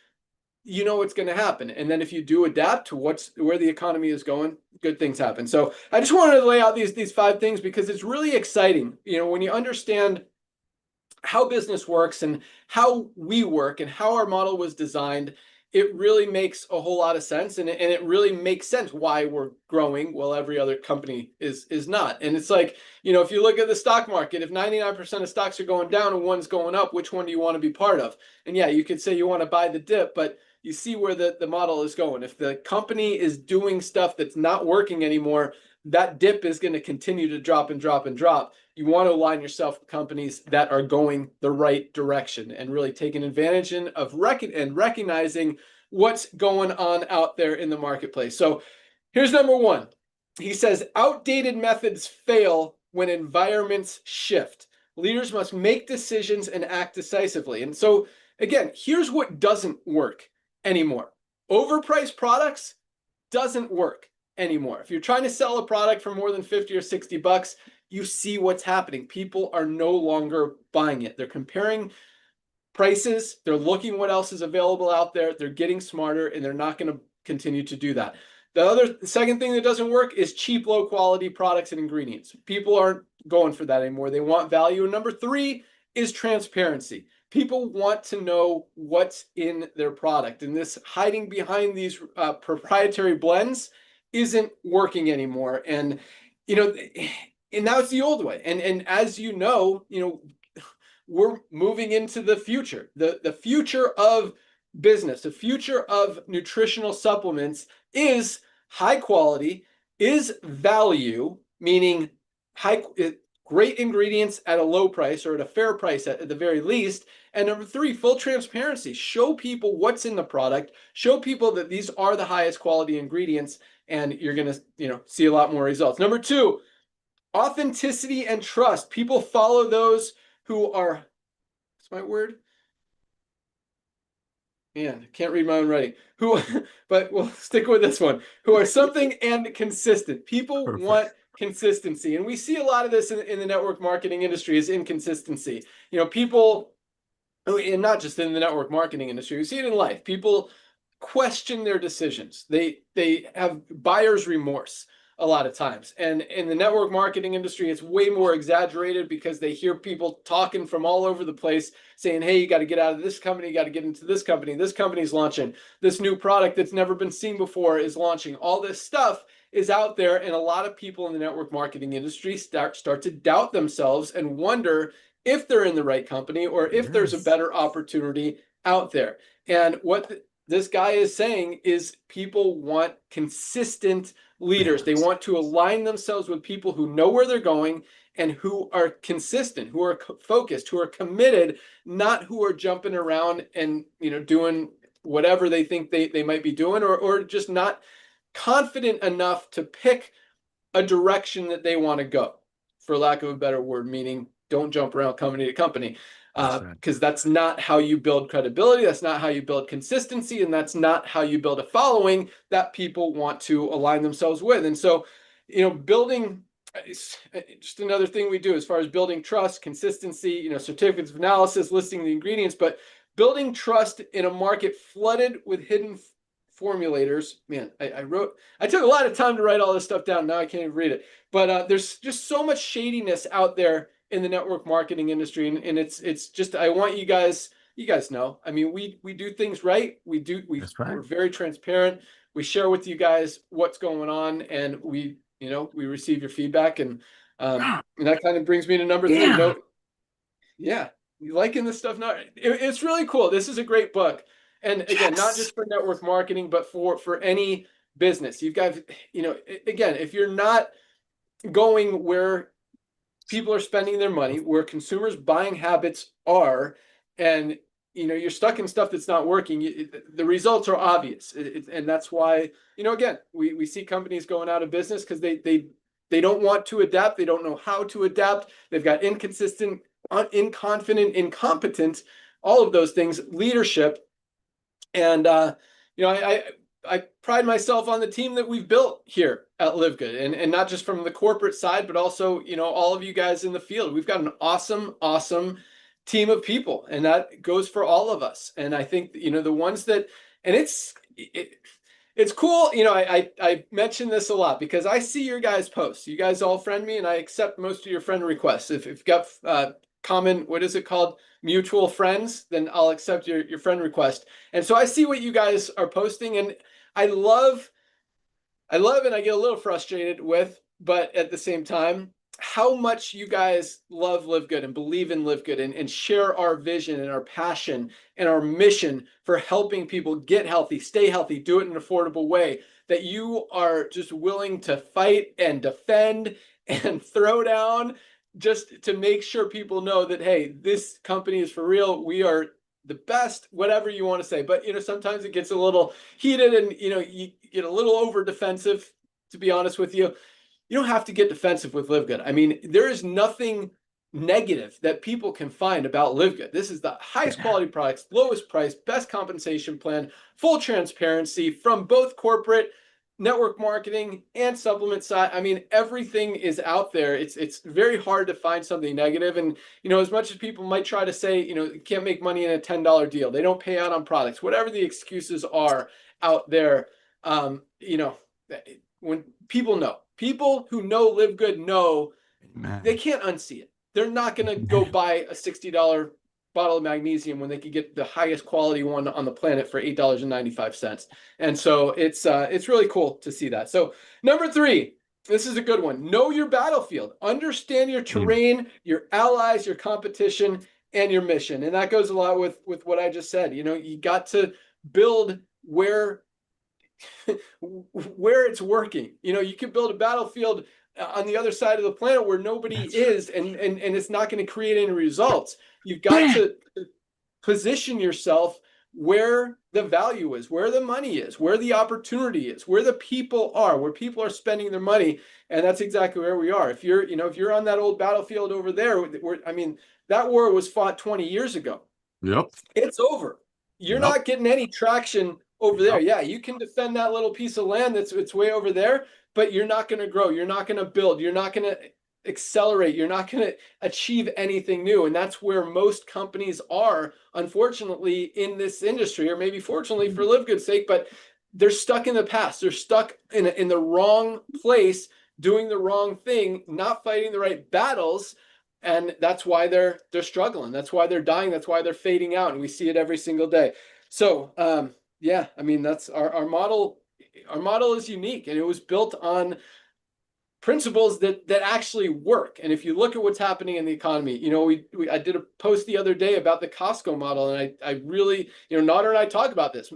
you know what's going to happen. And then if you do adapt to where the economy is going, good things happen. So I just wanted to lay out these 5 things, because it's really exciting. When you understand how business works and how we work and how our model was designed, it really makes a whole lot of sense. And it really makes sense why we're growing while every other company is not. And it's like, if you look at the stock market, if 99% of stocks are going down and one's going up, which one do you want to be part of? And yeah, you could say you want to buy the dip, but you see where the model is going. If the company is doing stuff that's not working anymore, that dip is going to continue to drop and drop and drop. You want to align yourself with companies that are going the right direction and really taking advantage of recognizing what's going on out there in the marketplace. So here's number 1. He says, outdated methods fail when environments shift. Leaders must make decisions and act decisively. And so again, here's what doesn't work anymore. Overpriced products doesn't work anymore. If you're trying to sell a product for more than 50 or 60 bucks, you see what's happening. People are no longer buying it. They're comparing prices. They're looking what else is available out there. They're getting smarter, and they're not going to continue to do that. The second thing that doesn't work is cheap, low quality products and ingredients. People aren't going for that anymore. They want value. And number 3 is transparency. People want to know what's in their product, and this hiding behind these proprietary blends isn't working anymore. And and now it's the old way. And as we're moving into the future, the future of business, the future of nutritional supplements is high quality, is value, meaning great ingredients at a low price or at a fair price at the very least. And number three, full transparency. Show people what's in the product, show people that these are the highest quality ingredients, and you're going to, see a lot more results. Number two, authenticity and trust. People follow those who are, what's my word? Man, I can't read my own writing. But we'll stick with this one. Who are something and consistent. People Perfect. want consistency. And we see a lot of this in the network marketing industry is inconsistency. People, and not just in the network marketing industry, we see it in life. People question their decisions. They have buyer's remorse a lot of times. And in the network marketing industry, it's way more exaggerated because they hear people talking from all over the place saying, hey, you got to get out of this company, you got to get into this company's launching this new product that's never been seen before is launching. All this stuff is out there, and a lot of people in the network marketing industry start to doubt themselves and wonder if they're in the right company or if there's a better opportunity out there. And what this guy is saying is people want consistent leaders. They want to align themselves with people who know where they're going and who are consistent, who are focused, who are committed, not who are jumping around and doing whatever they think they might be doing, or just not confident enough to pick a direction that they want to go, for lack of a better word, meaning don't jump around company to company. Because that's not how you build credibility. That's not how you build consistency. And that's not how you build a following that people want to align themselves with. And so, building, just another thing we do as far as building trust, consistency, certificates of analysis, listing the ingredients, but building trust in a market flooded with hidden formulators. Man, I took a lot of time to write all this stuff down. Now I can't even read it. But there's just so much shadiness out there in the network marketing industry, and it's just, I want you guys know, I mean, we do things right. We're very transparent. We share with you guys what's going on, and we receive your feedback, and that kind of brings me to number three. You liking this stuff? No, it's really cool. This is a great book, and again, not just for network marketing, but for any business. You've got, again, if you're not going where people are spending their money, where consumers' buying habits are, and you're stuck in stuff that's not working, the results are obvious. And that's why, again, we see companies going out of business because they don't want to adapt. They don't know how to adapt. They've got inconsistent, inconfident, incompetent, all of those things, leadership. And I pride myself on the team that we've built here at Livegood, and not just from the corporate side, but also, all of you guys in the field. We've got an awesome team of people, and that goes for all of us. And I think, the ones that, and it's cool. I mention this a lot because I see your guys' posts. You guys all friend me, and I accept most of your friend requests. If you've got common, what is it called? Mutual friends, then I'll accept your friend request. And so I see what you guys are posting, and I love, and I get a little frustrated with, but at the same time, how much you guys love Livegood and believe in Livegood and share our vision and our passion and our mission for helping people get healthy, stay healthy, do it in an affordable way, that you are just willing to fight and defend and throw down just to make sure people know that, hey, this company is for real. We are the best, whatever you want to say. But, sometimes it gets a little heated and, you get a little over defensive, to be honest with you. You don't have to get defensive with Livegood. I mean, there is nothing negative that people can find about Livegood. This is the highest quality products, lowest price, best compensation plan, full transparency from both corporate, network marketing, and supplement side. I mean, everything is out there. It's very hard to find something negative. And, as much as people might try to say, you can't make money in a $10 deal, they don't pay out on products, whatever the excuses are out there, when people who know Livegood know, they can't unsee it. They're not going to go buy a $60 bottle of magnesium when they could get the highest quality one on the planet for $8.95. And so it's really cool to see that. So number three, this is a good one. Know your battlefield. Understand your terrain, your allies, your competition, and your mission. And that goes a lot with what I just said. You got to build where it's working. You can build a battlefield on the other side of the planet where nobody is, and it's not going to create any results. You've got to position yourself where the value is, where the money is, where the opportunity is, where the people are, where people are spending their money. And that's exactly where we are. If you're on that old battlefield over there, that war was fought 20 years ago. Yep. It's over. You're not getting any traction over there. Yeah, you can defend that little piece of land it's way over there, but you're not going to grow. You're not going to build. You're not going to accelerate. You're not going to achieve anything new. And that's where most companies are, unfortunately, in this industry, or maybe fortunately for Livegood's sake, but they're stuck in the past. They're stuck in the wrong place, doing the wrong thing, not fighting the right battles. And that's why they're struggling. That's why they're dying. That's why they're fading out. And we see it every single day. So, yeah, that's our model. Our model is unique, and it was built on principles that actually work. And if you look at what's happening in the economy, I did a post the other day about the Costco model, and I really, Nader and I talk about this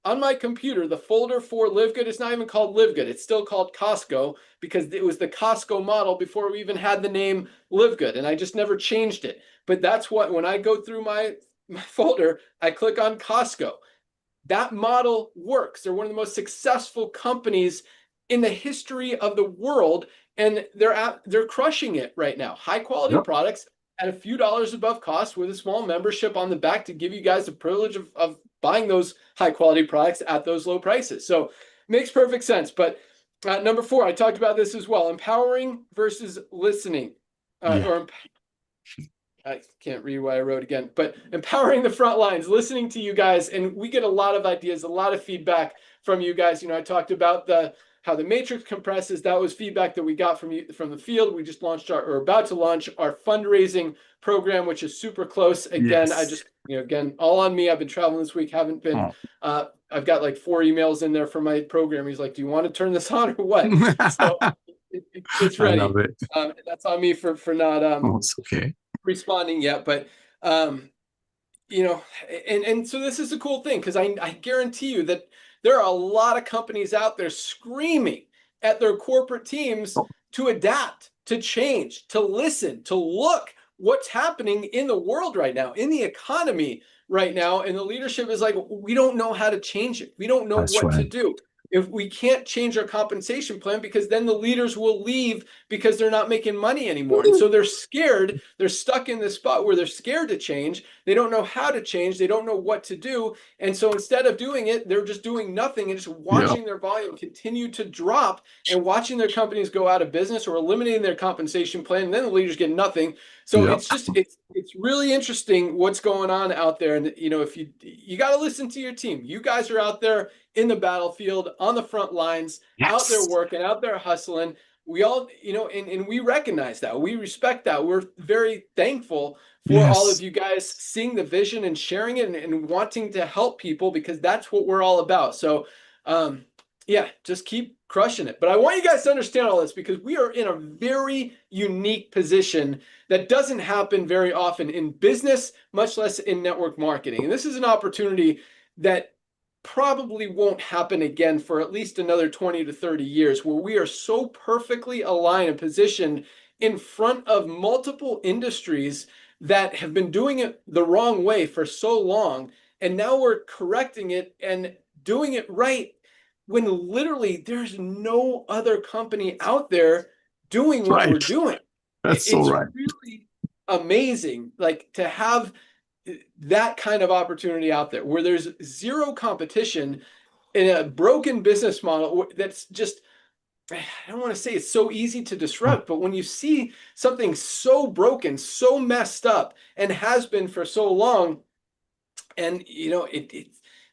on my computer. The folder for Livegood is not even called Livegood. It's still called Costco because it was the Costco model before we even had the name Livegood, and I just never changed it. But that's when I go through my folder, I click on Costco. That model works. They're one of the most successful companies in the history of the world, and they're crushing it right now. High quality products at a few dollars above cost, with a small membership on the back to give you guys the privilege of buying those high quality products at those low prices. So it makes perfect sense. But number 4, I talked about this as well: empowering versus listening. I can't read what I wrote again, but empowering the front lines, listening to you guys. And we get a lot of ideas, a lot of feedback from you guys. I talked about how the matrix compresses. That was feedback that we got from the field. We just launched about to launch our fundraising program, which is super close. Again, yes. I just, again, all on me. I've been traveling this week. Haven't been, I've got like 4 emails in there for my program. He's like, do you want to turn this on or what? So it's ready. I love it. That's on me for not, it's okay. Responding yet, but and so this is a cool thing, because I guarantee you that there are a lot of companies out there screaming at their corporate teams to adapt, to change, to listen, to look what's happening in the world right now, in the economy right now, and the leadership is like, we don't know how to change it. We don't know what to do. If we can't change our compensation plan, because then the leaders will leave because they're not making money anymore. And so they're scared. They're stuck in this spot where they're scared to change. They don't know how to change. They don't know what to do. And so instead of doing it, they're just doing nothing and just watching their volume continue to drop and watching their companies go out of business or eliminating their compensation plan. And then the leaders get nothing. So it's just, it's really interesting what's going on out there. And, if you got to listen to your team. You guys are out there in the battlefield, on the front lines, out there working, out there hustling. We all, and we recognize that. We respect that. We're very thankful for all of you guys seeing the vision and sharing it and wanting to help people, because that's what we're all about. So, just keep crushing it. But I want you guys to understand all this, because we are in a very unique position that doesn't happen very often in business, much less in network marketing. And this is an opportunity that probably won't happen again for at least another 20 to 30 years, where we are so perfectly aligned and positioned in front of multiple industries that have been doing it the wrong way for so long. And now we're correcting it and doing it right, when literally there's no other company out there doing what we're doing. It's really amazing, to have that kind of opportunity out there where there's zero competition in a broken business model that's just, I don't want to say it's so easy to disrupt, but when you see something so broken, so messed up, and has been for so long, and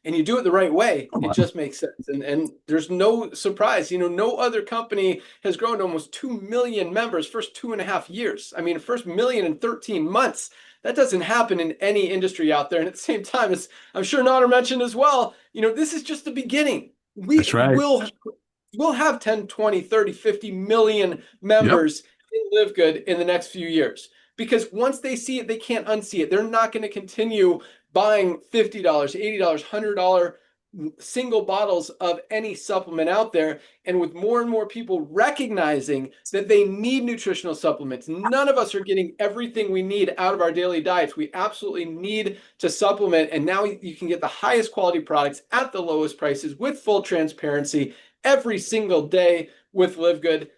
and you do it the right way, it just makes sense. And there's no surprise, no other company has grown to almost 2 million members first 2.5 years. First million in 13 months. That doesn't happen in any industry out there. And at the same time, as I'm sure Nader mentioned as well, this is just the beginning. We'll have 10, 20, 30, 50 million members in Livegood in the next few years. because once they see it, they can't unsee it. They're not going to continue buying $50, $80, $100 single bottles of any supplement out there. And with more and more people recognizing that they need nutritional supplements, none of us are getting everything we need out of our daily diets. We absolutely need to supplement. And now you can get the highest quality products at the lowest prices with full transparency every single day with Livegood.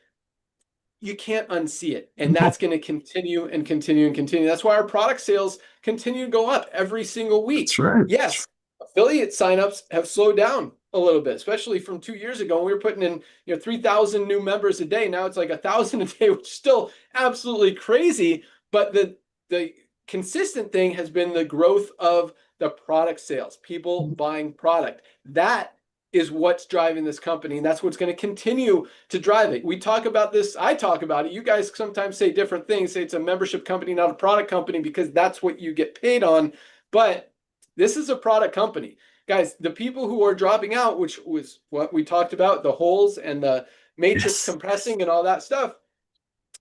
You can't unsee it. And that's going to continue and continue and continue. That's why our product sales continue to go up every single week. That's right. Yes, affiliate signups have slowed down a little bit, especially from 2 years ago. We were putting in 3,000 new members a day. Now it's like 1,000 a day, which is still absolutely crazy. But the consistent thing has been the growth of the product sales, people buying product. That is what's driving this company, and that's what's going to continue to drive it. We talk about this. I talk about it. You guys sometimes say different things, say it's a membership company, not a product company, because that's what you get paid on. But this is a product company. Guys, the people who are dropping out, which was what we talked about, the holes and the matrix compressing and all that stuff,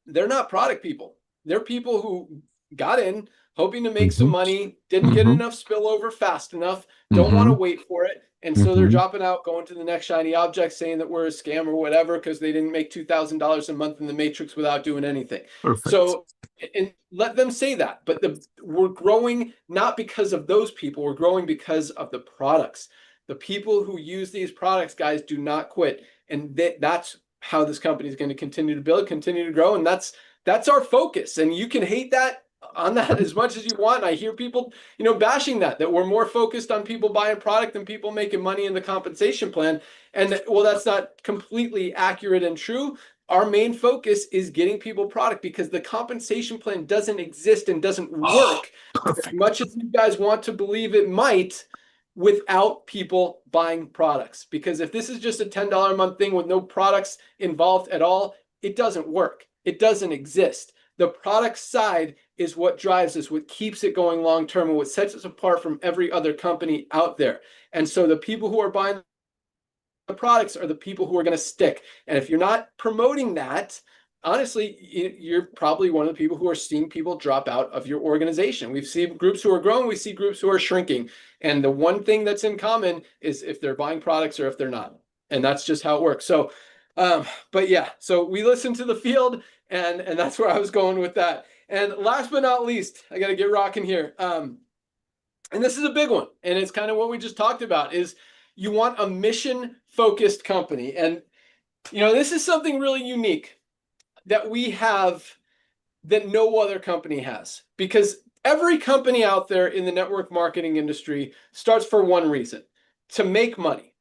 they're not product people. They're people who got in hoping to make some money, didn't get enough spillover fast enough, don't want to wait for it. And so they're dropping out, going to the next shiny object, saying that we're a scam or whatever, because they didn't make $2,000 a month in the matrix without doing anything. Perfect. So, and let them say that. But we're growing not because of those people. We're growing because of the products. The people who use these products, guys, do not quit. And that's how this company is going to continue to build, continue to grow. And that's our focus. And you can hate that on that as much as you want. And I hear people, bashing that we're more focused on people buying product than people making money in the compensation plan. And well, that's not completely accurate and true. Our main focus is getting people product, because the compensation plan doesn't exist and doesn't work as much as you guys want to believe it might without people buying products. Because if this is just a $10 a month thing with no products involved at all, it doesn't work. It doesn't exist. The product side is what drives us, what keeps it going long term, and what sets us apart from every other company out there. And so the people who are buying the products are the people who are going to stick. And if you're not promoting that, honestly, you're probably one of the people who are seeing people drop out of your organization. We've seen groups who are growing, we see groups who are shrinking. And the one thing that's in common is if they're buying products or if they're not. And that's just how it works. So, but yeah, so we listen to the field, and that's where I was going with that. And last but not least, I got to get rocking here. And this is a big one. And it's kind of what we just talked about, is you want a mission-focused company. And, this is something really unique that we have that no other company has. Because every company out there in the network marketing industry starts for one reason: to make money.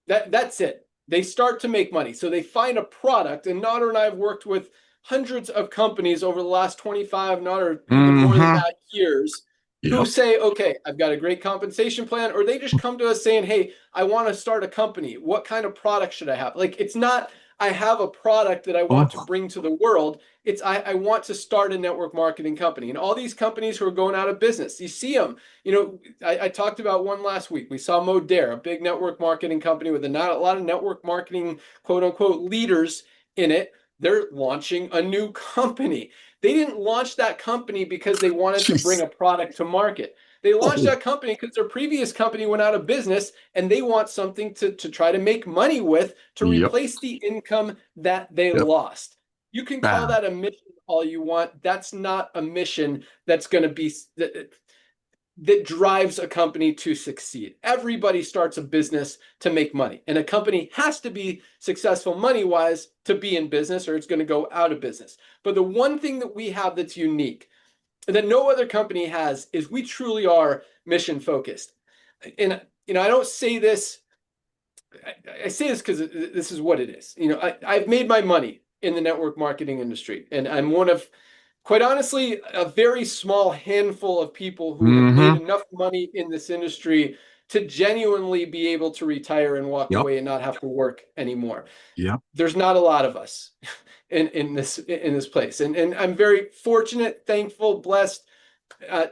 That's it. They start to make money. So they find a product, and Nader and I have worked with hundreds of companies over the last 25, Nader, even more than that, years, who say, okay, I've got a great compensation plan, or they just come to us saying, hey, I want to start a company. What kind of product should I have? Like, it's not, I have a product that I want to bring to the world. It's, I want to start a network marketing company. And all these companies who are going out of business, you see them. I talked about one last week. We saw Modere, a big network marketing company with a lot of network marketing, quote unquote, leaders in it. They're launching a new company. They didn't launch that company because they wanted to bring a product to market. They launched that company because their previous company went out of business, and they want something to try to make money with, to replace the income that they lost. You can call that a mission all you want. That's not a mission that's going to be that drives a company to succeed. Everybody starts a business to make money, and a company has to be successful money-wise to be in business, or it's going to go out of business. But the one thing that we have that's unique, that no other company has, is we truly are mission focused. And I don't say this, I say this because this is what it is. I've made my money in the network marketing industry, and I'm one of, quite honestly, a very small handful of people who have made enough money in this industry to genuinely be able to retire and walk away and not have to work anymore. There's not a lot of us in this place, and I'm very fortunate, thankful, blessed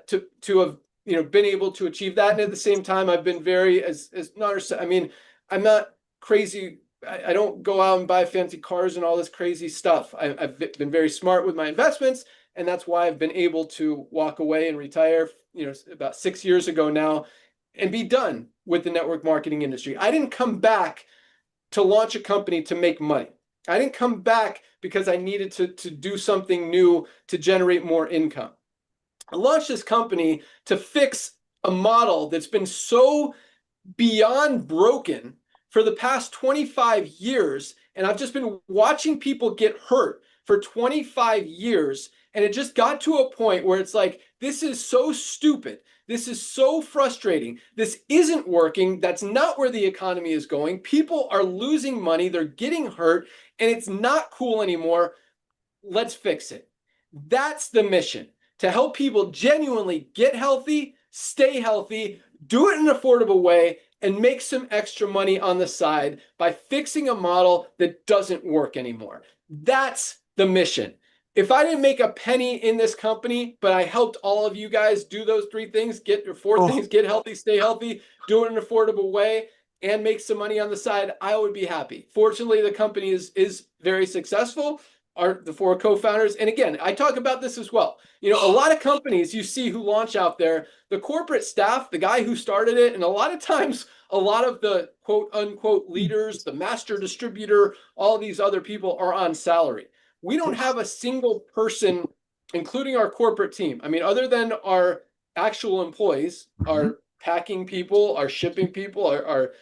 to have been able to achieve that. And at the same time, I've been very, as Nader said, I mean, I'm not crazy. I don't go out and buy fancy cars and all this crazy stuff. I've been very smart with my investments, And that's why I've been able to walk away and retire, about 6 years ago now, and be done with the network marketing industry. I didn't come back to launch a company to make money. I didn't come back because I needed to do something new to generate more income. I launched this company to fix a model that's been so beyond broken for the past 25 years. And I've just been watching people get hurt for 25 years. And it just got to a point where it's like, this is so stupid. This is so frustrating. This isn't working. That's not where the economy is going. People are losing money. They're getting hurt, and it's not cool anymore. Let's fix it. That's the mission, to help people genuinely get healthy, stay healthy, do it in an affordable way, and make some extra money on the side by fixing a model that doesn't work anymore. That's the mission. If I didn't make a penny in this company, but I helped all of you guys do those 3 things, get your 4 things, get healthy, stay healthy, do it in an affordable way, and make some money on the side, I would be happy. Fortunately, the company is very successful. The 4 co-founders. And again, I talk about this as well. A lot of companies you see who launch out there, the corporate staff, the guy who started it, and a lot of times, a lot of the quote unquote leaders, the master distributor, all these other people are on salary. We don't have a single person, including our corporate team. I mean, other than our actual employees, our packing people, our shipping people, our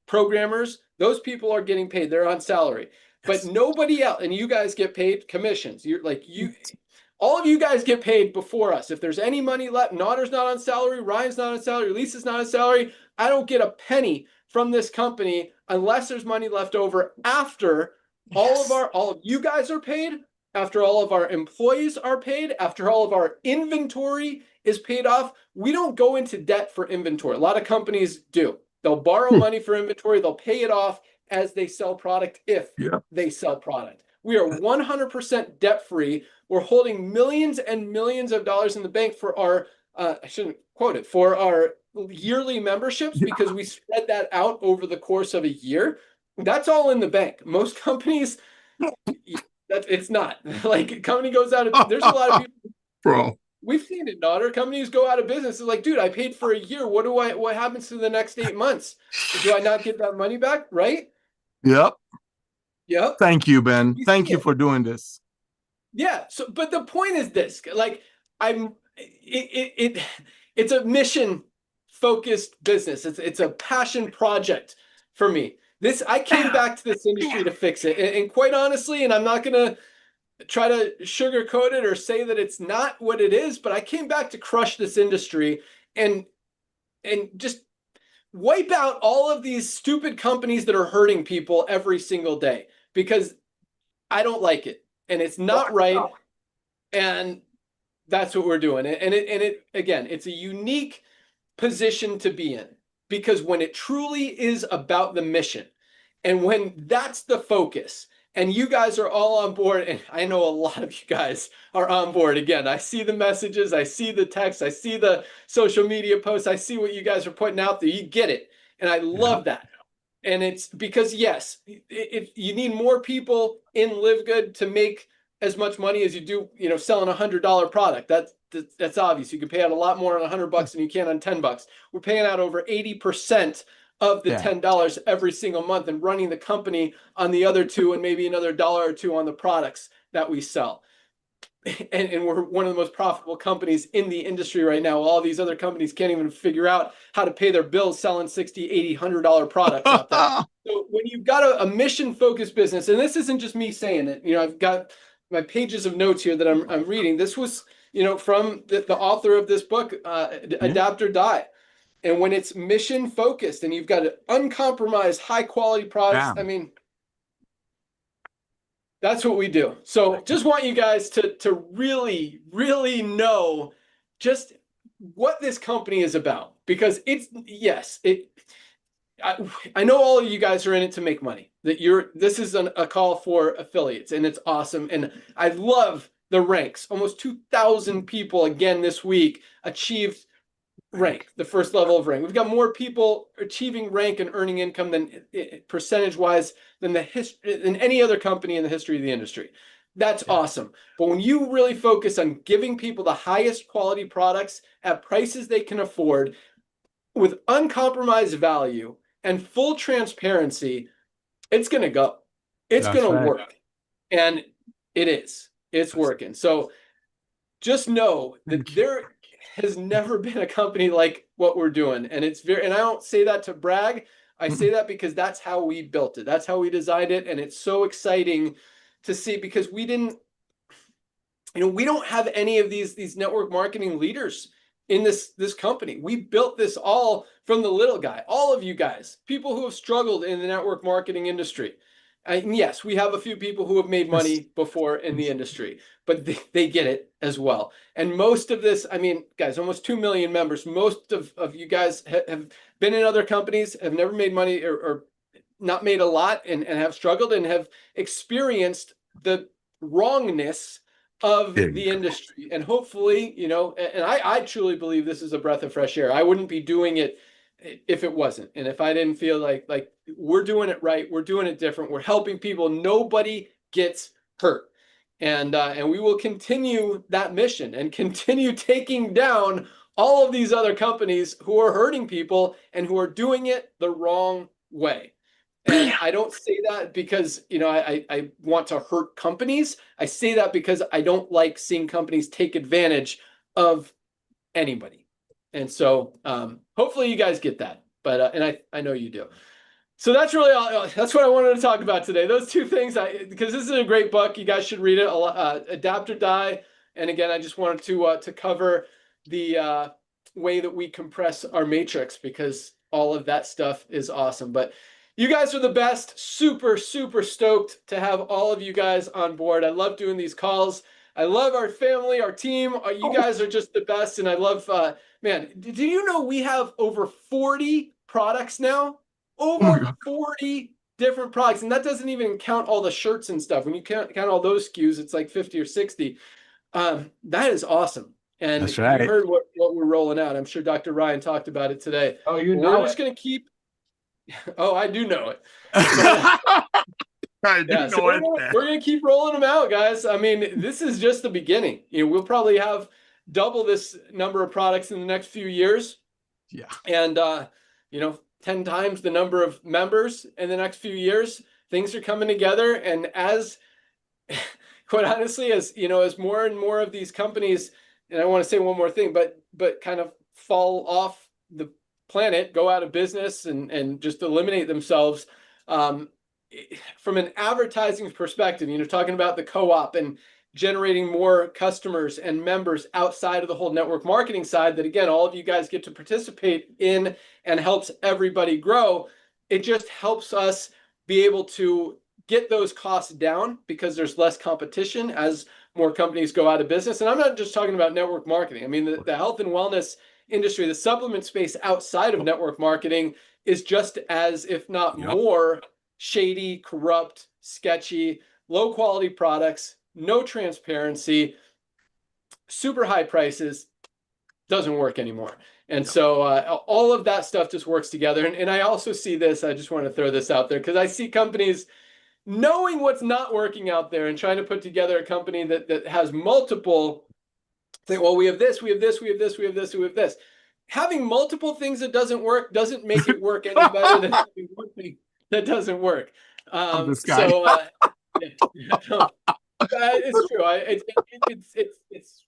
programmers, those people are getting paid. They're on salary. But nobody else, and you guys get paid commissions. All of you guys get paid before us. If there's any money left, Notter's not on salary, Ryan's not on salary, Lisa's not on salary. I don't get a penny from this company unless there's money left over after all of you guys are paid, after all of our employees are paid, after all of our inventory is paid off. We don't go into debt for inventory. A lot of companies do. They'll borrow money for inventory, they'll pay it off as they sell product, if they sell product. We are 100% debt free. We're holding millions and millions of dollars in the bank for our, I shouldn't quote it, for our yearly memberships, because we spread that out over the course of a year. That's all in the bank. Most companies, it's not. Like, a company goes out of, there's a lot of people. Bro. We've seen it, Nodder. Companies go out of business. It's like, dude, I paid for a year. What happens to the next 8 months? Do I not get that money back? Right? Yep. Thank you, Ben. Thank you it. for doing this. Yeah. So, but the point is this: like, it's a mission focused business. It's a passion project for me. I came back to this industry to fix it, and quite honestly, and I'm not gonna try to sugarcoat it or say that it's not what it is, but I came back to crush this industry and just wipe out all of these stupid companies that are hurting people every single day, because I don't like it and it's not right. And that's what we're doing. And it again, it's a unique position to be in, because when it truly is about the mission, and when that's the focus, and you guys are all on board, and I know a lot of you guys are on board. Again, I see the messages, I see the texts, I see the social media posts, I see what you guys are putting out there. You get it. And I love that. And it's because, yes, you need more people in Livegood to make as much money as you do, selling $100 product. That's obvious. You can pay out a lot more on $100 than you can on $10. We're paying out over 80% of the $10 every single month, and running the company on the other 2, and maybe another $1 or 2 on the products that we sell. And we're one of the most profitable companies in the industry right now. All these other companies can't even figure out how to pay their bills selling $60, $80, $100 products out there. So when you've got a mission-focused business, and this isn't just me saying it, I've got my pages of notes here that I'm reading. This was, from the author of this book, Adapt or Die. And when it's mission focused and you've got an uncompromised, high quality products, I mean, that's what we do. So just want you guys to really, really know just what this company is about, because I know all of you guys are in it to make money. This is a call for affiliates, and it's awesome. And I love the ranks. Almost 2,000 people again this week achieved rank, the first level of rank. We've got more people achieving rank and earning income than percentage wise than any other company in the history of the industry. that's awesome. But when you really focus on giving people the highest quality products at prices they can afford with uncompromised value and full transparency, it's going to go. It's That's going to right. work. And it is. It's working. So just know that Thank you. there has never been a company like what we're doing. And it's very, and I don't say that to brag. I say that because that's how we built it. That's how we designed it. And it's so exciting to see, because we didn't, we don't have any of these network marketing leaders in this company. We built this all from the little guy, all of you guys, people who have struggled in the network marketing industry. And yes, we have a few people who have made money before in the industry, but they get it as well. And most of this, I mean, guys, almost 2 million members. Most of you guys have been in other companies, have never made money or not made a lot, and have struggled and have experienced the wrongness of the industry. And hopefully, and I truly believe this is a breath of fresh air. I wouldn't be doing it if it wasn't. And if I didn't feel like we're doing it right, we're doing it different, we're helping people, nobody gets hurt. And we will continue that mission and continue taking down all of these other companies who are hurting people and who are doing it the wrong way. And I don't say that because, I want to hurt companies. I say that because I don't like seeing companies take advantage of anybody. And so hopefully you guys get that. But and I know you do. So that's really all. That's what I wanted to talk about today. Those two things, because this is a great book. You guys should read it. Adapt or Die. And again, I just wanted to cover the way that we compress our matrix, because all of that stuff is awesome. But you guys are the best. Super, super stoked to have all of you guys on board. I love doing these calls. I love our family, our team. You guys are just the best. And I love, man, do you know we have over 40 products now? Over 40 different products. And that doesn't even count all the shirts and stuff. When you count all those SKUs, it's like 50 or 60. That is awesome. And That's right. you heard what we're rolling out. I'm sure Dr. Ryan talked about it today. Oh, We're just going to keep. Oh, I do know it. I do know we're going to keep rolling them out, guys. I mean, this is just the beginning. We'll probably have double this number of products in the next few years. Yeah. And, 10 times the number of members in the next few years. Things are coming together. And as, quite honestly, as more and more of these companies, and I want to say one more thing, but kind of fall off the planet, go out of business and just eliminate themselves, from an advertising perspective, talking about the co-op and generating more customers and members outside of the whole network marketing side that, again, all of you guys get to participate in and helps everybody grow. It just helps us be able to get those costs down because there's less competition as more companies go out of business. And I'm not just talking about network marketing. I mean, the health and wellness industry, the supplement space outside of network marketing is just as, if not more, shady, corrupt, sketchy, low quality products, no transparency, super high prices, doesn't work anymore. And so all of that stuff just works together. And I also see this, I just want to throw this out there, because I see companies knowing what's not working out there and trying to put together a company that has multiple, think, well, we have this, we have this, we have this, we have this, we have this. Having multiple things that doesn't work doesn't make it work any better than having one thing that doesn't work. This guy. So it's true. It's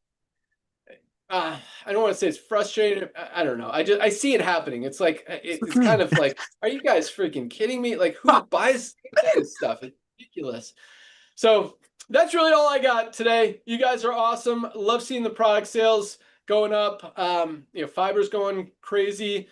I don't want to say it's frustrating. I don't know. I see it happening. It's like it's kind of like, are you guys freaking kidding me? Like, who buys this stuff? It's ridiculous. So that's really all I got today. You guys are awesome. Love seeing the product sales going up. Fiber's going crazy.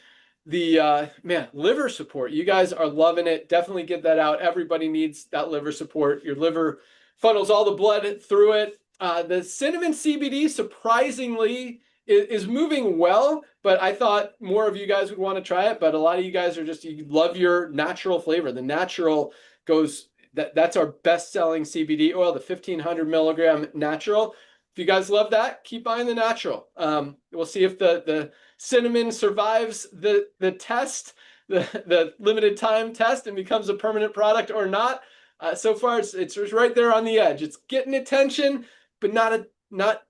The liver support. You guys are loving it. Definitely get that out. Everybody needs that liver support. Your liver funnels all the blood through it. The cinnamon CBD surprisingly is moving well, but I thought more of you guys would want to try it. But a lot of you guys are you love your natural flavor. The natural goes, that's our best selling CBD oil, the 1500 milligram natural. If you guys love that, keep buying the natural. We'll see if the cinnamon survives the test, the limited time test, and becomes a permanent product or not. So far, it's right there on the edge. It's getting attention, but not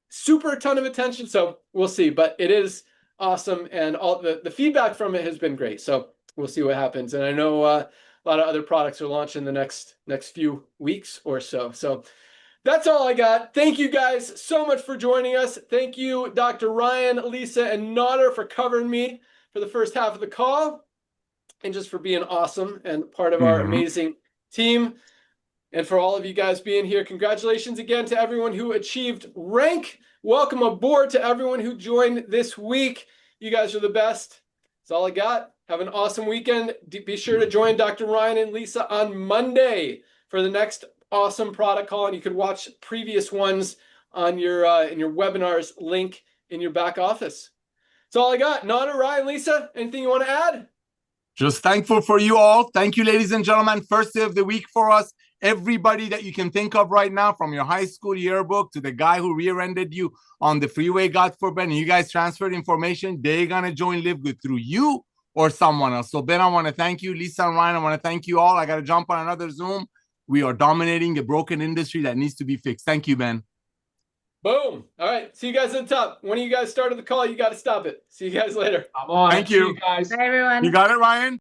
super ton of attention. So we'll see. But it is awesome, and all the feedback from it has been great. So we'll see what happens. And I know a lot of other products are launching the next few weeks or so. So that's all I got. Thank you guys so much for joining us. Thank you, Dr. Ryan, Lisa, and Nader for covering me for the first half of the call, and just for being awesome and part of our amazing team. And for all of you guys being here, congratulations again to everyone who achieved rank. Welcome aboard to everyone who joined this week. You guys are the best. That's all I got. Have an awesome weekend. Be sure to join Dr. Ryan and Lisa on Monday for the next awesome product call. And you can watch previous ones on your in your webinars link in your back office. That's all I got. Nader, Ryan, Lisa, anything you want to add? Just thankful for you all. Thank you, ladies and gentlemen. First day of the week for us. Everybody that you can think of right now, from your high school yearbook to the guy who rear-ended you on the freeway, God forbid, and you guys transferred information, they're going to join Livegood through you or someone else. So Ben, I want to thank you. Lisa and Ryan, I want to thank you all. I got to jump on another Zoom. We are dominating a broken industry that needs to be fixed. Thank you, Ben. Boom. All right. See you guys at the top. When you guys started the call, you got to stop it. See you guys later. I'm on. Thank See you. guys. Bye, everyone. You got it, Ryan?